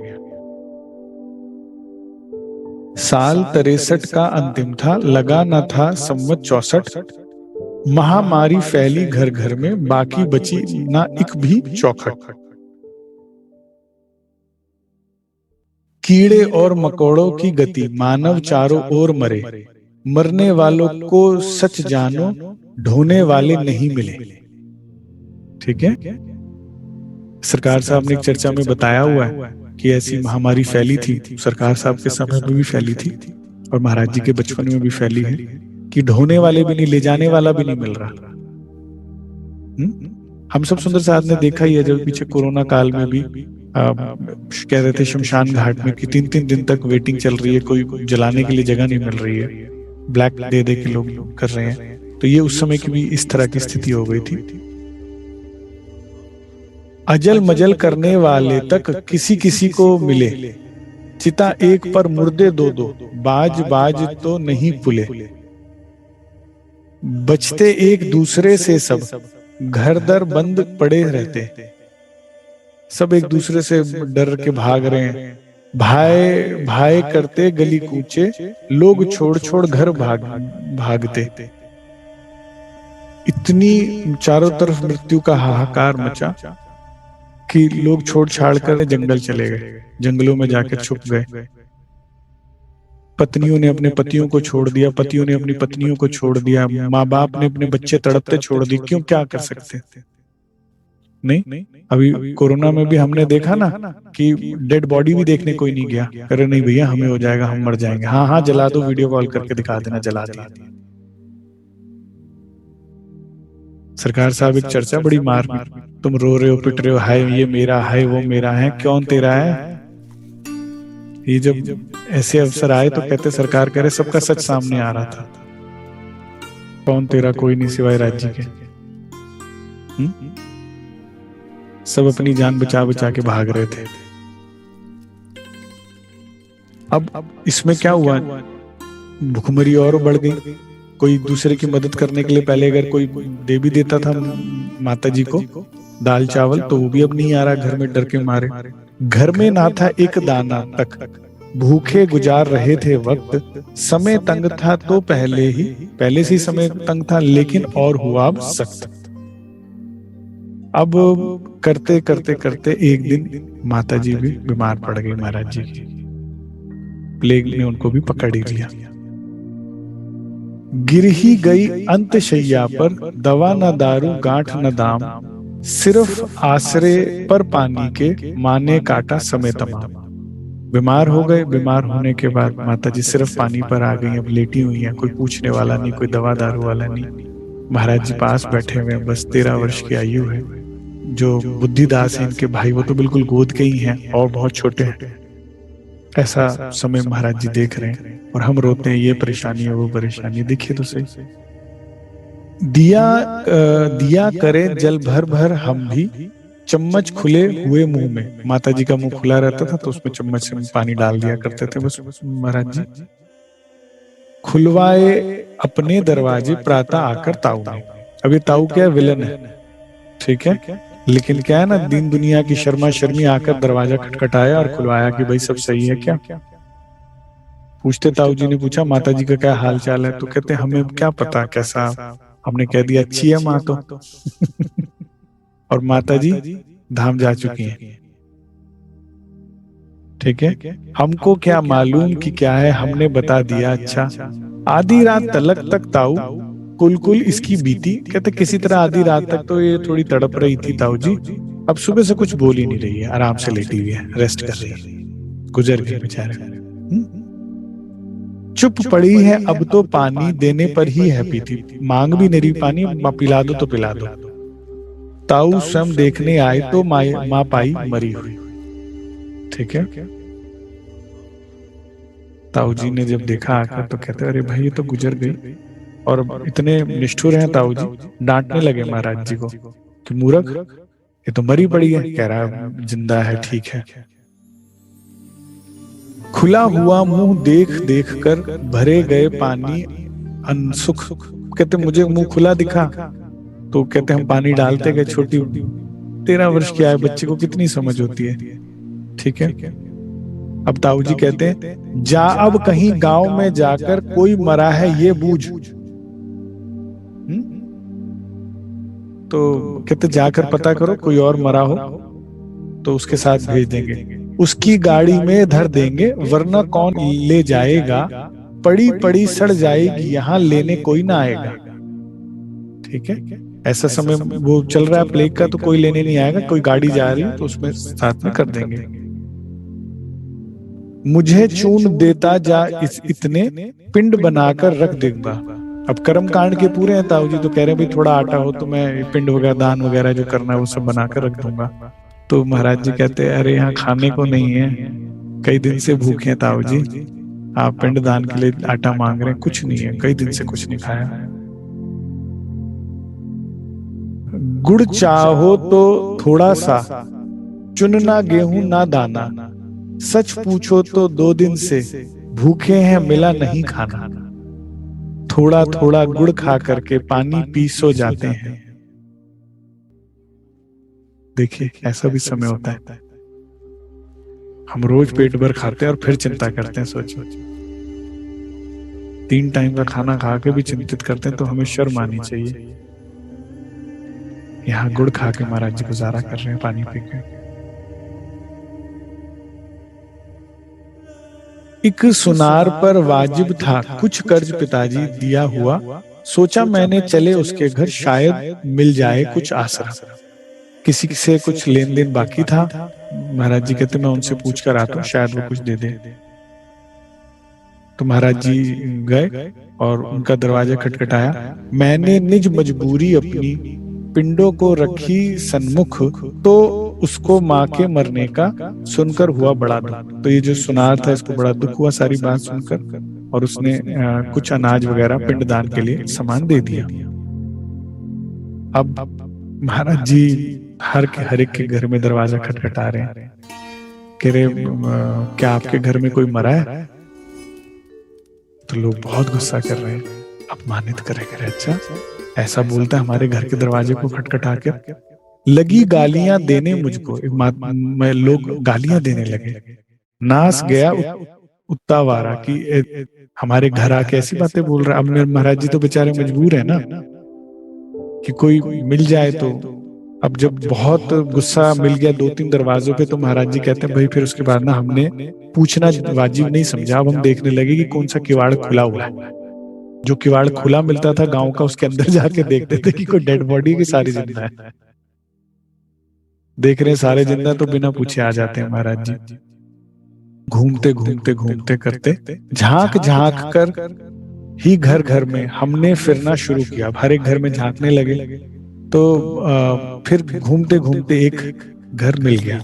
साल 63 का अंतिम था, लगा न था संवत 64। महामारी फैली घर घर में, बाकी बची ना एक भी चौखट। कीड़े और मकोड़ों की गति, मानव चारों ओर मरे। मरने वालों को सच जानो, ढोने वाले नहीं मिले। ठीक है, सरकार साहब ने एक चर्चा में बताया हुआ है कि ऐसी महामारी फैली थी, सरकार साहब के समय में भी फैली थी और महाराज जी के बचपन में भी फैली है, कि ढोने वाले भी नहीं, ले जाने वाला भी नहीं मिल रहा। हम सब सुंदर साहब ने देखा ही है, जब पीछे कोरोना काल में भी कह रहे थे शमशान घाट में कि 3-3 दिन तक वेटिंग चल रही है, कोई जलाने के लिए जगह नहीं मिल रही है, ब्लैक दे दे के लोग कर रहे हैं। तो ये उस समय की भी इस तरह की स्थिति हो गई थी। अजल मजल करने वाले तक किसी किसी को मिले, चिता एक पर मुर्दे दो दो, बाज बाज तो नहीं पुले। बचते एक दूसरे से सब, घर दर बंद पड़े रहते, सब एक दूसरे से डर के भाग रहे हैं। भाई भाई करते गली कूचे, लोग छोड़ छोड़ घर भागते। इतनी चारों तरफ मृत्यु का हाहाकार मचा कि लोग छोड़ छाड़ कर जंगल चले गए, जंगलों में जाकर छुप गए। पत्नियों ने अपने पतियों को छोड़ दिया, पतियों ने अपनी पत्नियों को छोड़ दिया, माँ बाप ने अपने बच्चे तड़पते छोड़ दिए। क्यों, क्या कर सकते नहीं। अभी कोरोना में भी हमने देखा ना कि डेड बॉडी भी देखने कोई नहीं गया, अरे नहीं भैया हमें हो जाएगा, हम मर जाएंगे, हाँ हाँ जला दो, वीडियो कॉल करके दिखा देना, जला दिया। सरकार साहब एक चर्चा बड़ी मार, तुम रो रहे हो पिट रहे हो, हाय ये मेरा है, वो मेरा है, कौन तेरा है। ये जब ऐसे अवसर आए तो कहते सरकार कह रहे सबका सच सामने आ रहा था, कौन तेरा, कोई नहीं सिवाय राज्य के। सब अपनी जान बचा बचा के भाग रहे थे। अब इसमें क्या हुआ, भुखमरी और बढ़ गई। कोई दूसरे की मदद करने के लिए पहले अगर कोई दे भी देता था माता जी को, दाल चावल तो वो भी अब नहीं आ रहा घर में, डर के मारे। घर में ना था एक दाना तक, भूखे गुजार रहे थे वक्त, समय तंग था तो पहले से ही समय तंग था, लेकिन और हुआ अब सख्त। अब करते करते करते एक दिन माता जी भी बीमार पड़ गई महाराज जी की। प्लेग ने उनको भी पकड़ ही लिया। गिर ही गई अंत शैया पर, दवा न दारू गांठ न दाम, सिर्फ आसरे पर पानी के, माने काटा समय तमाम। बीमार हो गए, बीमार होने के बाद माता जी सिर्फ पानी पर आ गई, अब लेटी हुई हैं, कोई पूछने वाला नहीं, कोई दवा दारू वाला नहीं। महाराज जी पास बैठे हुए, बस 13 वर्ष की आयु है। जो बुद्धिदास है इनके भाई, वो तो बिल्कुल गोद के ही हैं और बहुत छोटे हैं। ऐसा समय महाराज जी देख रहे हैं और हम रोते हैं, ये परेशानी है वो परेशानी। देखिए तो सही, दिया करे जल भर भर हम भी, चम्मच खुले हुए मुंह में। माता जी का मुंह खुला रहता था तो उसमें चम्मच से पानी डाल दिया करते थे बस महाराज जी। खुलवाए अपने दरवाजे प्रातः आकर ताऊ ने। अब ये ताऊ क्या विलन है, ठीक है, लेकिन क्या है ना, दीन दुनिया की शर्मा शर्मी आकर दरवाजा खटखटाया और खुलवाया कि भाई सब सही है क्या। पूछते, ताऊ जी ने पूछा माता जी का क्या हाल चाल है, तो कहते हमें क्या पता कैसा, हमने कह दिया अच्छी है माँ तो। और माता जी धाम जा चुकी हैं, ठीक है, हमको क्या मालूम कि क्या है, हमने बता दिया। अच्छा, आधी रात तलक तक ताऊ कुल इसकी बीती। कहते किसी तरह आधी रात तक तो ये थोड़ी तड़प रही थी ताऊ जी, अब सुबह से कुछ बोल ही नहीं रही है, आराम से लेटी हुई है, रेस्ट कर रही है। गुजर गई बेचारे। चुप पड़ी है अब तो पानी देने पर ही है पीती, मांग भी नहीं रही पानी, पिला दो तो पिला दो। ताऊ स्वयं देखने आए तो माँ पाई मरी हुई, ठीक है। ताऊ जी ने जब देखा आकर तो कहते अरे भाई ये तो गुजर गई। और इतने निष्ठुर हैं ताऊ जी, डांटने लगे महाराज जी को कि मूर्ख, ये तो मरी पड़ी है। कह रहा जिंदा है, ठीक है। खुला हुआ मुंह देख देख कर भरे गए पानी अनसुख। कहते मुझे मुंह खुला दिखा तो कहते हम पानी डालते गए। छोटी 13 वर्ष की आए बच्चे को कितनी समझ होती है, ठीक है। अब ताऊ जी कहते हैं जा अब कहीं गांव में जाकर कोई मरा है ये बूझ। तो कहते जाकर पता करो कोई और मरा हो तो उसके साथ भेज देंगे, उसकी गाड़ी में धर देंगे, वरना कौन ले जाएगा, पड़ी पड़ी सड़ जाएगी, यहाँ लेने कोई ना आएगा, ठीक है। ऐसा समय वो चल रहा है प्लेग का, तो कोई लेने नहीं आएगा, कोई गाड़ी जा रही है तो उसमें साथ में कर देंगे। मुझे चून देता जा इतने, पिंड बनाकर रख देगा। अब कर्म कांड के पूरे हैं ताऊ जी, तो कह रहे हैं भाई थोड़ा आटा हो तो मैं पिंड वगैरह दान वगैरह जो करना है वो सब बनाकर रख दूंगा। तो महाराज जी कहते हैं अरे यहाँ खाने को नहीं है, कई दिन से भूखे हैं ताऊ जी, आप पिंड दान के लिए आटा मांग रहे हैं, कुछ नहीं है, कई दिन से कुछ नहीं खाया। गुड़ चाहो तो थोड़ा सा, चुनना गेहूं ना दाना, सच पूछो तो 2 दिन से भूखे हैं मिला नहीं खाना, थोड़ा थोड़ा गुड़ खा करके पानी पी सो जाते हैं। देखिए ऐसा भी समय होता है, हम रोज पेट भर खाते हैं और फिर चिंता करते हैं। सोचो 3 टाइम का खाना खा के भी चिंतित करते हैं, तो हमें शर्म आनी चाहिए। यहाँ गुड़ खा के महाराज जी गुजारा कर रहे हैं पानी पी के। एक सुनार पर वाजिब था कुछ कर्ज पिताजी दिया हुआ, सोचा मैंने चले उसके घर शायद मिल जाए कुछ आसरा। किसी से कुछ लेन देन बाकी था, महाराज जी कहते मैं उनसे पूछ कर आता हूँ, शायद वो कुछ दे दे। तो महाराज जी गए और उनका दरवाजा खटखटाया। मैंने निज मजबूरी अपनी पिंडों को रखी सन्मुख, तो उसको माँ के मरने का सुनकर हुआ बड़ा दुख। तो ये जो सुनार था इसको बड़ा दुख हुआ सारी बात सुनकर, और उसने कुछ अनाज वगैरह पिंडदान के लिए सामान दे दिया। अब महाराज जी हर एक के घर में दरवाजा खटखटा रहे हैं, कह रहे क्या आपके घर में कोई मरा है? तो लोग बहुत गुस्सा कर रहे हैं, अपमानित कर रहे। अच्छा ऐसा बोलता है हमारे घर के दरवाजे को खटखटा कर, लगी गालियां देने मुझको, मैं लोग गालियां देने लगे। नास गया उत्तावारा कि हमारे घर आके ऐसी बातें बोल रहा है। अब मेरे महाराज जी तो बेचारे मजबूर है ना कि कोई मिल जाए तो। अब जब बहुत गुस्सा मिल गया 2-3 दरवाजों पे, तो महाराज जी कहते हैं भाई फिर उसके बाद ना हमने पूछना वाजिब नहीं समझा। अब हम देखने लगे कि कौन सा किवाड़ खुला हुआ है। जो किवाड़ खुला मिलता था गांव का, उसके अंदर जाके देखते थे कि कोई डेड बॉडी की सारी जिंदा है। देख रहे हैं सारे जिंदा, तो बिना पूछे आ जाते हैं महाराज जी। घूमते घूमते घूमते करते झांक झांक कर ही घर घर में हमने फिरना शुरू किया। हर एक घर में झांकने लगे, तो फिर घूमते घूमते एक घर मिल गया।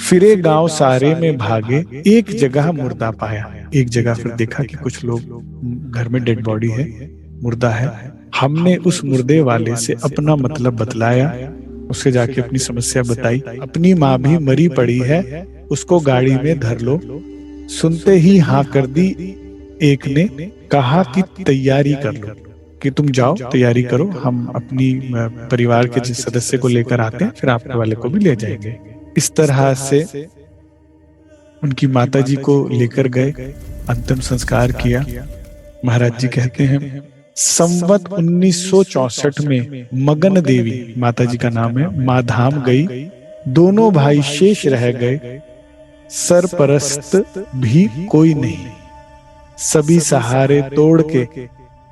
फिरे गांव सारे में भागे, एक जगह मुर्दा पाया। एक जगह फिर देखा कि कुछ लोग घर में डेड बॉडी है, मुर्दा है। हमने उस मुर्दे वाले से अपना मतलब बतलाया, उससे जाके अपनी समस्या बताई। अपनी माँ भी मरी पड़ी है, उसको गाड़ी में धर लो। सुनते ही हाँ कर दी एक ने, कहा कि तैयारी कर लो, कि तुम जाओ तैयारी करो, हम अपनी परिवार के जिस सदस्य को लेकर आते हैं, फिर आपके वाले को भी ले जाएंगे। इस तरह से उनकी माता जी को लेकर गए, अंतिम संस्कार किया। महाराज जी कहते हैं संवत 1964 में मगन देवी माता जी का नाम है, माधाम गई। दोनों भाई शेष रह गए, सरपरस्त भी कोई नहीं। सभी सहारे तोड़ के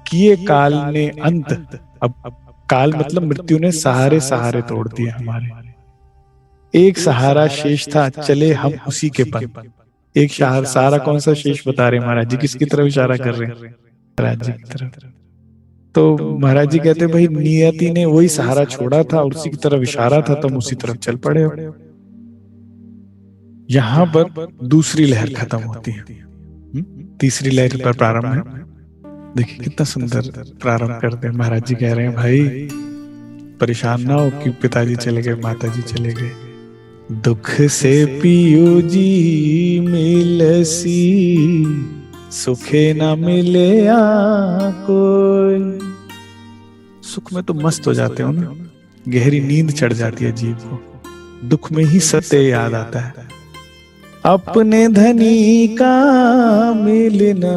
किए काल ने अंत। अब काल मतलब मृत्यु ने सहारे सहारे तोड़ दिए हमारे। एक सहारा शेष था, चले हम उसी के पंथ। एक सहारा कौन सा शेष बता रहे महाराज जी, किसकी तरफ इशारा कर रहे हैं? महाराज जी की तरफ। तो महाराज जी कहते भाई नियति ने वही सहारा छोड़ा था और उसी की तरफ इशारा था, तुम उसी तरफ चल पड़े हो। यहां पर दूसरी लहर खत्म होती है, तीसरी लहर पर प्रारंभ है। देखिए कितना सुंदर प्रारंभ करते हैं। महाराज जी कह रहे हैं भाई परेशान ना हो कि पिताजी चले गए, माता जी चले गए। दुख से पियो जी मिलसी, सुखे ना मिले कोई। सुख में तो मस्त हो जाते हो ना, गहरी नींद चढ़ जाती है जीव को। दुख में ही सत्य याद आता है, अपने धनी का मिलना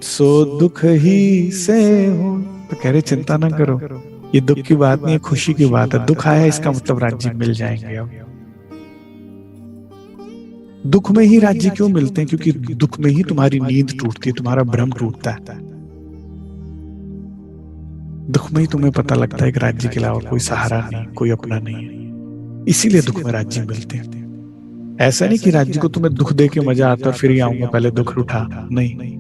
सो दुख ही से हो। तो कह रहे चिंता ना करो, ये दुख की बात नहीं है, खुशी की बात है। दुख आया इसका मतलब राज्य मिल जाएंगे। अब दुख में ही राज्य क्यों मिलते हैं? क्योंकि दुख में ही तुम्हारी नींद टूटती है, तुम्हारा भ्रम टूटता है। दुख में ही तुम्हें पता लगता है कि राज्य के अलावा कोई सहारा नहीं, कोई अपना नहीं है। इसीलिए दुख में राज्य मिलते हैं। ऐसा नहीं कि राज्य को तुम्हें दुख दे के मजा आता और फिर ही आऊंगा, पहले दुख उठा। नहीं,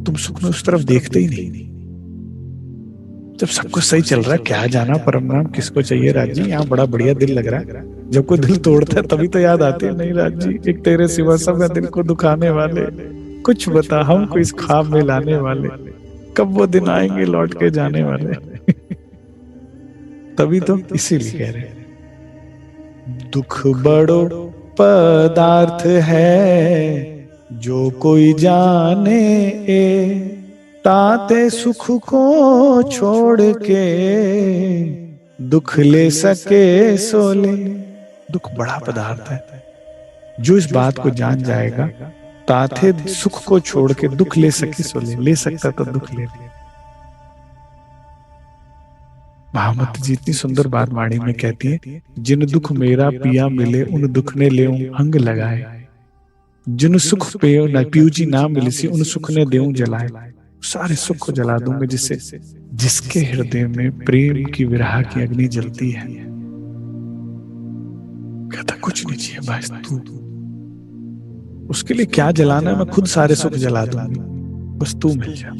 तुम सुख में उस तरफ देखते ही नहीं। जब सब कुछ सही चल रहा है, क्या जाना परम नाम किसको चाहिए राज्य, यहाँ बड़ा बढ़िया दिल लग रहा है। जब कोई दिल तोड़ता है तभी तो याद आती है, नहीं राज्य एक तेरे सिवा सब है दिल को दुखाने वाले। कुछ बता हमको इस ख्वाब में लाने वाले, कब वो दिन आएंगे लौट के जाने वाले। तभी तो इसीलिए कह रहे दुख बड़ो पदार्थ है, जो कोई जाने ए। ताते सुख को छोड़ के दुख ले सके सो ले। दुख बड़ा पदार्थ है, जो इस बात को जान जाएगा, ताते सुख को छोड़ के दुख ले सके सो ले सकता तो दुख ले। महामती जी इतनी सुंदर बात वाणी में कहती है, जिन दुख मेरा पिया मिले, उन दुख ने ले अंग लगाए। जिन सुख पियो न पियू जी ना मिले सी, उन सुख ने देऊं जलाए। सारे सुख को जला दूंगा, जिससे जिसके हृदय में प्रेम की विरह की अग्नि जलती है। कहता कुछ नहीं चाहिए बस तू, उसके लिए क्या जलाना है, मैं खुद सारे सुख जला दूंगी, बस तू मिल जा।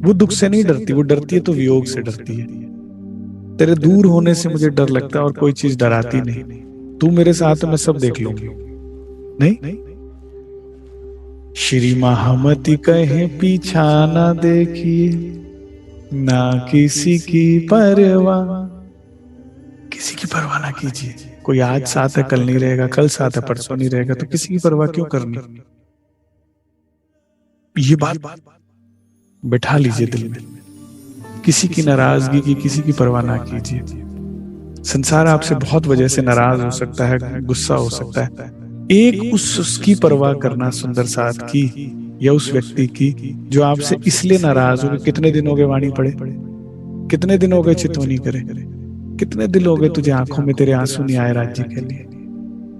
वो दुख से नहीं डरती, वो डरती है तो वियोग से डरती है। तेरे दूर होने से मुझे डर लगता है और कोई चीज डराती नहीं। तू मेरे साथ मैं सब देख लूंगी। नहीं, श्री महामती कहे पीछा ना देखिए, ना किसी की परवाह। किसी की परवाह ना कीजिए। कोई आज साथ है कल नहीं रहेगा, कल साथ है परसों नहीं रहेगा, तो किसी की परवाह क्यों करनी? ये बात बैठा लीजिए दिल में किसी की नाराजगी की, किसी की परवाह ना कीजिए। संसार आपसे बहुत वजह से नाराज हो सकता है, गुस्सा हो सकता है। एक उसकी परवाह करना सुंदर साथ की, या उस व्यक्ति की जो आपसे इसलिए नाराज हो। कितने दिन हो गए वाणी पढ़े, कितने दिन हो गए चितवनी करे, कितने दिन हो गए तुझे आंखों में तेरे आंसू नहीं आए राज्य के लिए।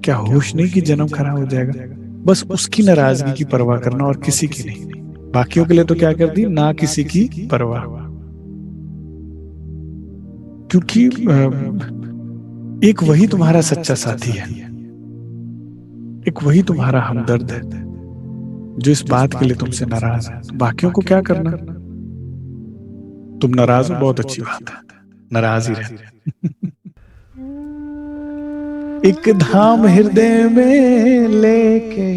क्या होश नहीं कि जन्म खराब हो जाएगा? बस उसकी नाराजगी की परवाह करना और किसी की नहीं। बाकियों के लिए तो क्या कर दी, ना किसी की परवाह। क्योंकि एक वही तुम्हारा सच्चा साथी है, एक वही तुम्हारा हमदर्द है जो इस बात के लिए तुमसे नाराज है। तो बाकियों को क्या करना? तुम नाराज हो, बहुत अच्छी बात है, नाराज ही रहते। एक धाम हृदय में लेके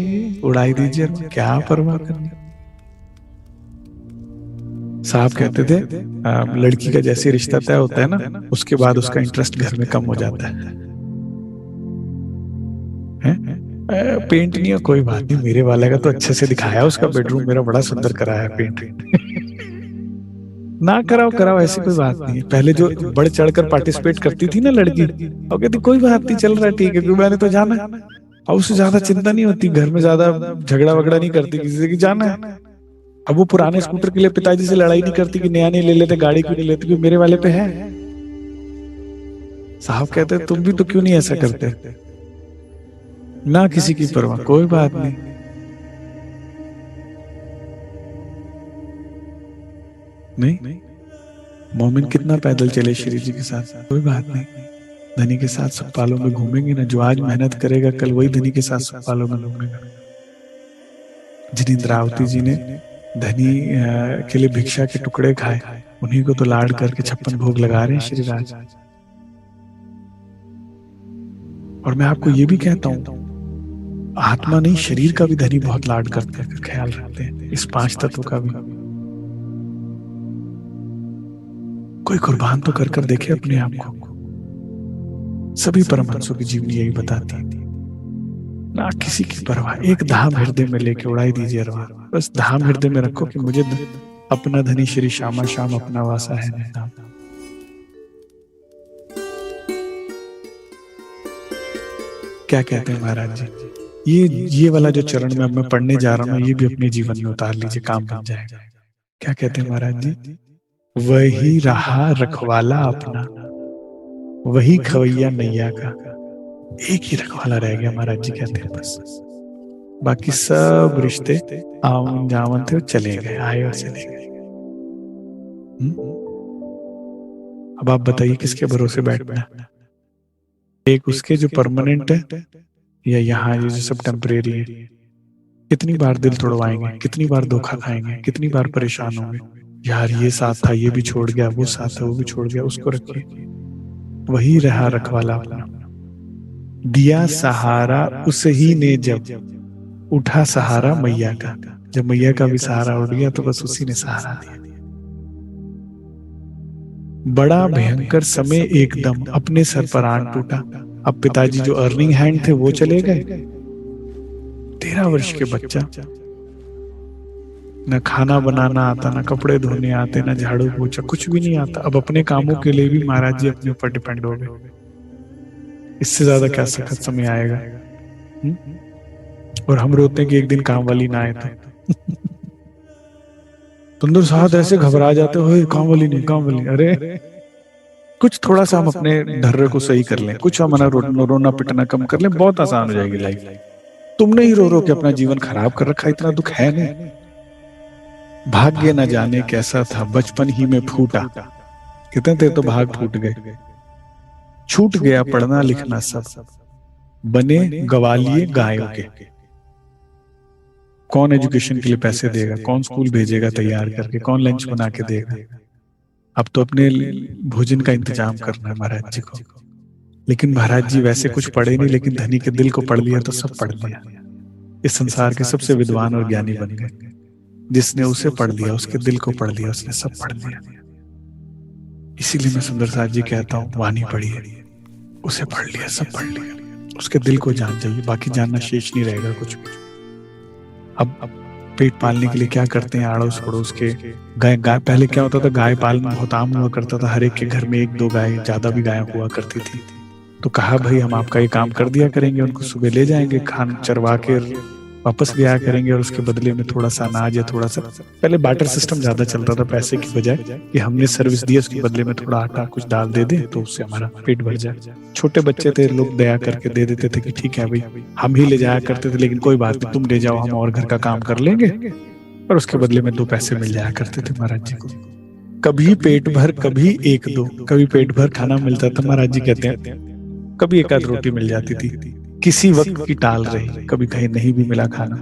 उड़ाई दीजिए, क्या परवाह करनी। साहब कहते थे लड़की का जैसे रिश्ता तय होता है ना, उसके बाद उसका इंटरेस्ट घर में कम हो जाता है। पेंट नहीं है, कोई बात नहीं, मेरे वाले का तो अच्छे से दिखाया, उसका बेडरूम मेरा बड़ा सुंदर कराया है, पेंट ना कराओ कराओ, ऐसी कोई बात नहीं है। पहले जो बढ़ चढ़कर पार्टिसिपेट करती थी ना लड़की, और कहती कोई बात नहीं, चल रहा है, ठीक है, क्योंकि मैंने तो जाना है। और उससे ज्यादा चिंता नहीं होती, घर में ज्यादा झगड़ा वगड़ा नहीं करती किसी से कि जाना है। अब वो पुराने स्कूटर के लिए पिताजी से लड़ाई नहीं करती कि नया नहीं ले लेते, गाड़ी क्यों नहीं लेते, क्योंकि मेरे वाले पे है। साहब कहते तुम भी तो क्यों नहीं ऐसा करते, ना किसी की परवाह, कोई बात नहीं। नहीं, मोमिन कितना पैदल चले श्री जी के साथ, कोई बात नहीं। धनी के साथ सब पालों में घूमेंगे ना, जो आज मेहनत करेगा कल वही धनी के साथ सब पालों में घूमेगा। जिन इंद्रावती जी ने धनी के लिए भिक्षा के टुकड़े खाए, उन्हीं को तो लाड करके 56 भोग लगा रहे हैं श्री राज। और मैं आपको ये भी कहता हूं, आत्मा नहीं शरीर का भी धनी बहुत लाड करते हैं, ख्याल रखते हैं, इस 5 तत्व का भी। कोई कुर्बान तो कर कर देखे अपने आप को। सभी परमहंसों की जीवनी यही बताती है, ना किसी की परवाह, एक धाम हृदय में लेके उड़ाई दीजिए अरवा। बस धाम हृदय में रखो कि मुझे अपना धनी श्री श्यामा श्याम अपना वासा है धाम। क्या कहते हैं महाराज जी, ये वाला जो चरण में अब मैं पढ़ने जा रहा हूँ, ये भी अपने जीवन में उतार लीजिए, काम बन जाएगा। क्या कहते हैं महाराज जी, वही रहा रखवाला अपना, वही खवैया नैया का, एक ही रखवाला रह गया महाराज जी कहते हैं बस। बाकी सब रिश्ते आवन जावन थे, चले गए, आए और चले गए। अब आप बताइए किसके भरोसे बैठना, एक उसके जो परमानेंट है, या यहाँ ये जो सब टेम्परेरी है। कितनी बार दिल तोड़वाएंगे, कितनी बार धोखा खाएंगे, कितनी बार परेशान होंगे, यार ये साथ था ये भी छोड़ गया, वो साथ था वो भी छोड़ गया, उसको रखिए। वही रहा रखवाला अपना, दिया सहारा उस ही ने जब, उठा सहारा मैया का। जब मैया का भी सहारा उठ गया तो बस उसी ने सहारा दिया। बड़ा भयंकर समय एकदम अपने सर पर आन टूटा। अब पिताजी जो अर्निंग हैंड थे वो चले गए। 13 वर्ष के बच्चा, न खाना बनाना आता, न कपड़े धोने आते, न झाड़ू पोछा, कुछ भी नहीं आता। अब अपने कामों के लिए भी महाराज जी अपने ऊपर डिपेंड हो गए। इससे ज्यादा क्या सखत समय आएगा? और हम रोते हैं कि एक दिन काम वाली ना आए तो। तुंदर साहब ऐसे घबरा जाते हो, काम वाली नहीं, काम वाली। अरे कुछ थोड़ा सा हम अपने धर्रे को सही कर लें, कुछ हमारा रोना पिटना कम कर लें, बहुत आसान हो जाएगी लाइफ। तुमने ही रो रो के अपना जीवन खराब कर रखा, इतना दुख है नहीं। भाग्य न जाने कैसा था, बचपन ही में फूटा। कितने थे तो भाग फूट गए, छूट गया पढ़ना लिखना सब, बने गवालिए गायों के। कौन एजुकेशन के लिए पैसे देगा, कौन स्कूल भेजेगा तैयार करके, कौन लंच बना के देगा? अब तो अपने भोजन का इंतजाम करना है महाराज जी को। लेकिन महाराज जी वैसे कुछ पढ़े नहीं, लेकिन धनी के दिल को पढ़ लिया तो सब पढ़ लिया। इस संसार के सबसे विद्वान और ज्ञानी बन गए। जिसने उसे पढ़ लिया, उसके दिल को पढ़ लिया, उसने सब पढ़ लिया। इसीलिए मैं सुंदर साथ जी कहता हूँ, वाणी पढ़िए, उसे पढ़ लिया, सब पढ़ लिया, उसके दिल को जान जाइए, बाकी जानना शेष नहीं रहेगा कुछ भी। अब पेट पालने के लिए क्या करते हैं, अड़ोस पड़ोस के गाय गाय पहले क्या होता था, गाय पालन बहुत आम हुआ करता था, हर एक के घर में एक दो गाय, ज्यादा भी गाय हुआ करती थी। तो कहा भाई हम आपका ये काम कर दिया करेंगे, उनको सुबह ले जाएंगे, खान चरवा के वापस ले आया करेंगे, और उसके बदले में थोड़ा सा अनाज या थोड़ा सा, पहले बार्टर सिस्टम ज्यादा चलता था पैसे की बजाय, कि हमने सर्विस दी, उसके बदले में थोड़ा आटा कुछ दाल दे दे तो उससे हमारा पेट भर जाए। छोटे बच्चे थे, लोग दया करके दे देते थे कि ठीक है भाई, हम ही ले जाया करते थे, लेकिन कोई बात नहीं, तुम ले जाओ, हम और घर का काम कर लेंगे, और उसके बदले में 2 पैसे मिल जाया करते थे महाराज जी को। कभी पेट भर, कभी 1-2, कभी पेट भर खाना मिलता था, महाराज जी कहते हैं कभी एक आध रोटी मिल जाती थी, किसी वक्त की टाल रही, कभी कहीं नहीं भी मिला खाना।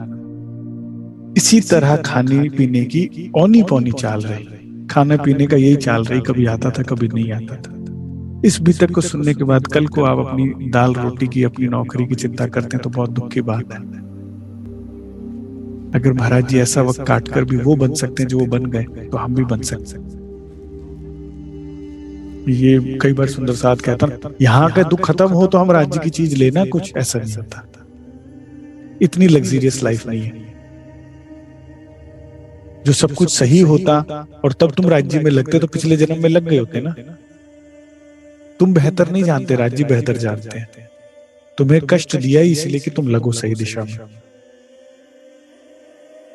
इसी तरह खाने पीने की औनी पौनी चाल रही, खाने पीने का यही चाल रही, कभी आता था कभी नहीं आता था। इस बीतक को सुनने के बाद कल को आप अपनी दाल रोटी की, अपनी नौकरी की चिंता करते हैं तो बहुत दुख की बात है। अगर महाराज जी ऐसा वक्त काट कर भी वो बन सकते हैं जो वो बन गए, तो हम भी बन सकते हैं। ये कई बार सुंदर साथ कहता ना, यहाँ का दुख खत्म हो तो हम राज्य की चीज लेना, कुछ ऐसा नहीं होता। इतनी लग्जरियस लाइफ नहीं है। जो सब कुछ सही होता और तब तुम राज्य में लगते तो पिछले जन्म में लग गए होते ना। तुम बेहतर नहीं जानते, राज्य बेहतर जानते हैं। तुम्हें कष्ट दिया ही इसलिए कि तुम लगो सही दिशा में।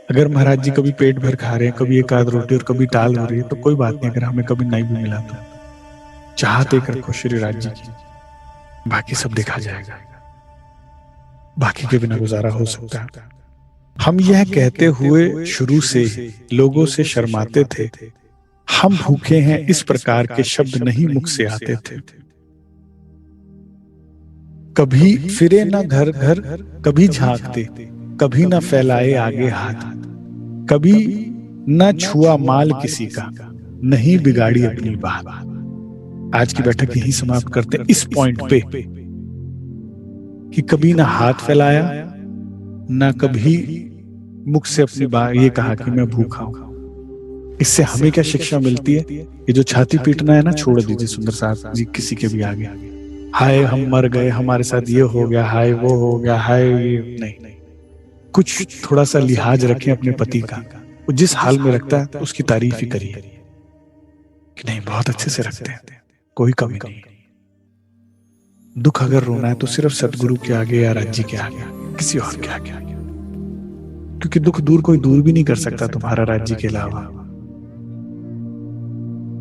अगर महाराज जी कभी पेट भर खा रहे हैं, कभी एक आध रोटी और कभी टाल हो रही है, तो कोई बात नहीं। अगर हमें कभी नहीं भी मिला तो चाहते कर रखो श्री राज्य की, बाकी सब देखा जाएगा, बाकी के बिना गुजारा हो सकता है। हम यह कहते हुए शुरू से लोगों से शर्माते थे, हम भूखे हैं इस प्रकार के शब्द नहीं मुख से आते थे। कभी फिरे ना घर घर, कभी झांकते, कभी ना फैलाए आगे हाथ, कभी ना छुआ माल किसी का, नहीं बिगाड़ी अपनी बात। आज की बैठक यही समाप्त करते हैं इस पॉइंट पे कि कभी ना हाथ फैलाया, ना कभी मुख से अपनी बात ये कहा कि मैं भूखा हूं। इससे हमें क्या शिक्षा मिलती है? ये जो छाती पीटना है ना, छोड़ दीजिए सुंदर साहब जी, किसी के भी आगे। हाय हम मर गए, हमारे साथ ये हो गया, हाय वो हो गया, हाय ये नहीं। कुछ थोड़ा सा लिहाज रखें अपने पति का, वो जिस हाल में रखता है उसकी तारीफ ही करिए कि नहीं बहुत अच्छे से रखते हैं, कोई कमी नहीं। दुख अगर रोना है तो सिर्फ सतगुरु के आगे या राज्य के आगे, किसी और के आगे, क्योंकि दुख दूर कोई दूर भी नहीं कर सकता तुम्हारा राज्य के अलावा।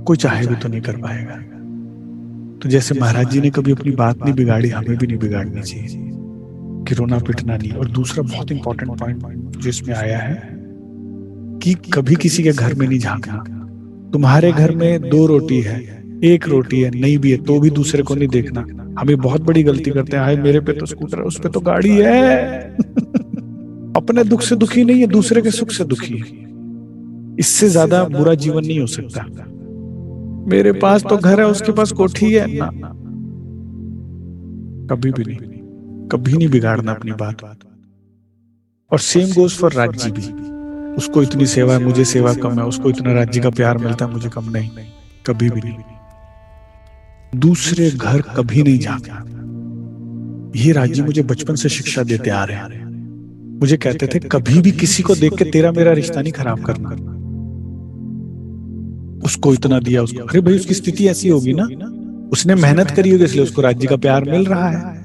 कोई चाहे भी तो नहीं कर पाएगा। तो जैसे महाराज जी ने कभी अपनी बात नहीं बिगाड़ी, हमें भी नहीं बिगाड़नी चाहिए कि रोना पिटना नहीं। और दूसरा बहुत इंपॉर्टेंट पॉइंट जो इसमें आया है कि कभी किसी के घर में नहीं झांकना। तुम्हारे घर में 2 रोटी है, 1 रोटी है, नहीं भी है तो भी दूसरे को नहीं देखना। हमें बहुत बड़ी गलती करते हैं, हाय मेरे पे तो स्कूटर है, उस पे तो गाड़ी है। अपने दुख से दुखी नहीं है, दूसरे के सुख से दुखी है। इससे ज्यादा बुरा जीवन नहीं हो सकता। मेरे पास तो घर है, उसके पास कोठी है ना, कभी भी नहीं, कभी नहीं बिगाड़ना अपनी बात। और सेम गोज फॉर राज्य भी। उसको इतनी सेवा है, मुझे सेवा कम है, उसको इतना राज्य का प्यार मिलता है, मुझे कम नहीं, कभी भी नहीं। दूसरे घर कभी नहीं जाना। ये राज्य मुझे बचपन से शिक्षा देते आ रहे हैं। मुझे कहते थे कभी भी किसी को देख के तेरा मेरा रिश्ता नहीं खराब करना। उसको इतना दिया, उसको, अरे भाई उसकी स्थिति ऐसी होगी ना, उसने मेहनत करी होगी इसलिए उसको राज्य का प्यार मिल रहा है।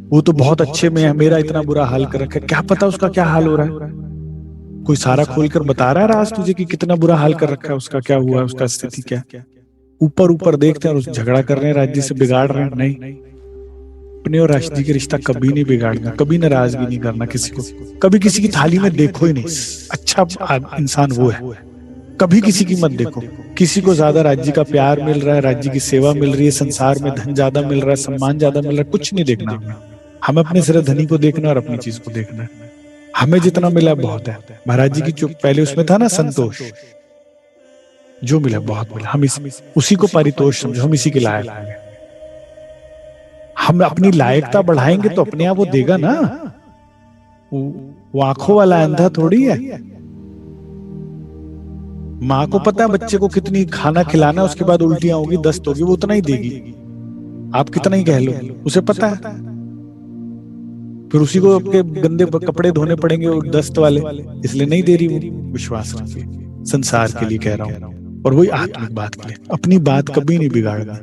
वो तो बहुत अच्छे में है, मेरा इतना बुरा हाल कर रखा है, क्या पता उसका क्या हाल हो रहा है। कोई सारा खोलकर बता रहा है राज तुझे कि कितना बुरा हाल कर रखा है उसका, क्या हुआ, उसका स्थिति क्या। ऊपर ऊपर देखते हैं और झगड़ा कर रहे हैं, राज्य से बिगाड़ रहे हैं। नहीं, अपने और राष्ट्र के रिश्ता कभी नहीं बिगाड़ना, कभी नाराजगी नहीं करना किसी को। कभी किसी की थाली में देखो ही नहीं, अच्छा इंसान वो है, कभी किसी की मत देखो। किसी को ज्यादा राज्य का प्यार मिल रहा है, राज्य की सेवा मिल रही है, संसार में धन ज्यादा मिल रहा है, सम्मान ज्यादा मिल रहा है, कुछ नहीं देखना। हमें अपने सिर्फ धनी को देखना और अपनी चीज को देखना है। हमें जितना मिला बहुत है। महाराज जी की जो पहले उसमें था ना संतोष, जो मिला बहुत मिला, हम उसी को परितोष समझो, हम इसी के लायक हैं। हम अपनी लायकता बढ़ाएंगे तो अपने आप वो देगा ना। वो आंखों वाला अंधा थोड़ी है। माँ को पता है बच्चे को कितनी खाना खिलाना है, उसके बाद उल्टियां होगी, दस्त होगी, वो उतना ही देगी। आप कितना ही कह लो, उसे पता है। फिर उसी को अपने गंदे कपड़े धोने पड़ेंगे वो दस्त वाले, इसलिए नहीं दे रही वो। विश्वास रखिए, संसार के लिए कह रहा हूं, और वही आत्मिक बात के लिए। अपनी बात कभी नहीं बिगाड़ना।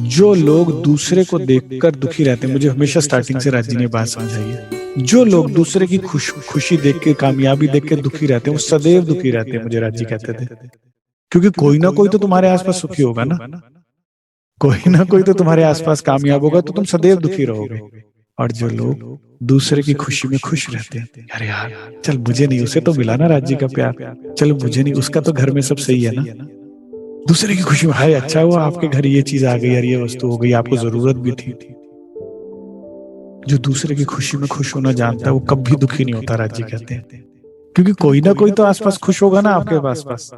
जो लोग दूसरे को देखकर दुखी रहते हैं, मुझे हमेशा स्टार्टिंग से राज जी ने बात समझाई है, जो लोग दूसरे की खुशी देख के, कामयाबी देख के दुखी रहते हैं, वो सदैव दुखी रहते हैं, मुझे राज जी कहते थे। क्योंकि कोई ना कोई तो तुम्हारे आसपास सुखी होगा ना, कोई ना कोई तो तुम्हारे आसपास कामयाब होगा, तो तुम सदैव दुखी रहोगे। और जो लोग दूसरे की खुशी में खुश रहते हैं, अरे यार चल मुझे नहीं, उसे तो मिला ना राज जी का प्यार, चलो मुझे नहीं, उसका तो घर में सब सही है ना। दूसरे की खुशी में, हाय अच्छा हुआ आपके घर ये चीज आ गई यार, ये वस्तु हो गई, आपको जरूरत भी थी। जो दूसरे की खुशी में खुश होना जानता है वो कभी दुखी नहीं होता, राज जी कहते हैं। क्योंकि कोई ना कोई तो आसपास खुश होगा ना आपके आसपास।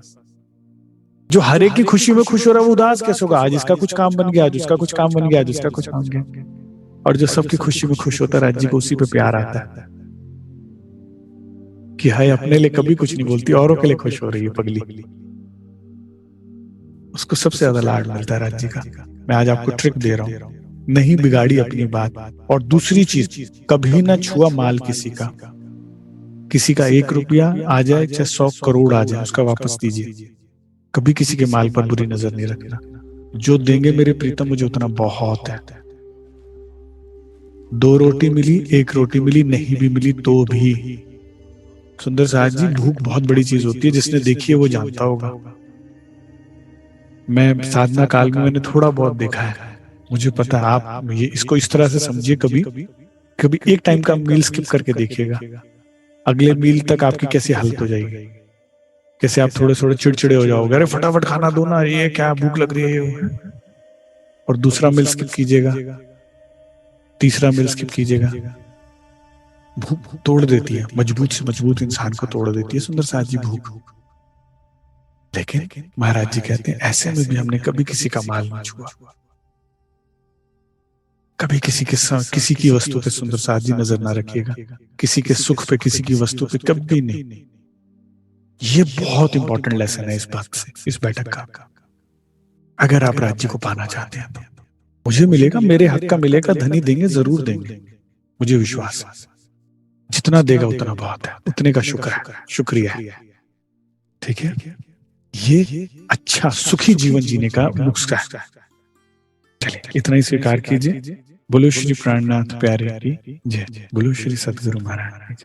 जो हर एक की खुशी में खुश हो रहा है वो उदास कैसे होगा? आज इसका कुछ काम बन गया, आज उसका कुछ काम बन गया, आज उसका कुछ काम बन गया। और जो सबकी खुशी में खुश होता है, राज जी को उसी पे प्यार आता है कि हाय अपने लिए कभी कुछ नहीं बोलती, औरों के लिए खुश हो रही है पगली। उसको सबसे ज्यादा लाड मिलता है राज जी का। मैं आज आपको ट्रिक दे रहा हूं, नहीं बिगाड़ी अपनी बात। और दूसरी चीज, कभी ना छुआ माल किसी का। किसी का 1 रुपया आ जाए चाहे 100 करोड़ आ जाए, उसका वापस दीजिए। कभी किसी के माल पर बुरी नजर नहीं रखना। जो देंगे मेरे प्रीतम मुझे उतना बहुत है। 2 रोटी मिली, 1 रोटी मिली, नहीं भी मिली तो भी। सुंदर साहब जी, भूख बहुत बड़ी चीज होती है, जिसने देखी है वो जानता होगा। मैं साधना काल में मैंने थोड़ा बहुत देखा है, मुझे पता है। आप ये इसको इस तरह से समझिए, कभी कभी एक टाइम का मील स्किप करके देखिएगा, अगले मील तक आपकी कैसी हालत हो जाएगी, कैसे आप थोड़े थोड़े चिड़चिड़े हो जाओगे, अरे फटाफट खाना दो ना, ये क्या भूख लग रही है। और दूसरा मील स्किप कीजिएगा, तीसरा मील स्किप कीजिएगा। भूख तोड़ देती है, मजबूत से मजबूत इंसान को तोड़ देती है सुंदर साहब जी भूख। लेकिन महाराज जी कहते हैं ऐसे में भी हमने कभी किसी का माल नहीं छुआ, कभी किसी की वस्तु पे सुंदर साहब जी नजर ना रखिएगा, किसी के सुख पे, किसी की वस्तु पे कभी नहीं। ये बहुत इंपॉर्टेंट लेसन है इस बात से, इस बैठक का। अगर आप राज्य को पाना चाहते हैं तो मुझे मिलेगा, मेरे हक का मिलेगा, धनी देंगे, जरूर देंगे, मुझे विश्वास है। जितना देगा उतना बहुत है, उतने का शुक्र है, शुक्रिया है। ठीक है, ये अच्छा सुखी जीवन जीने का नुस्खा है। चलिए इतना ही स्वीकार कीजिए। बोलो श्री प्राणनाथ प्यारे की जय, बोलो श्री सतगुरु महाराज।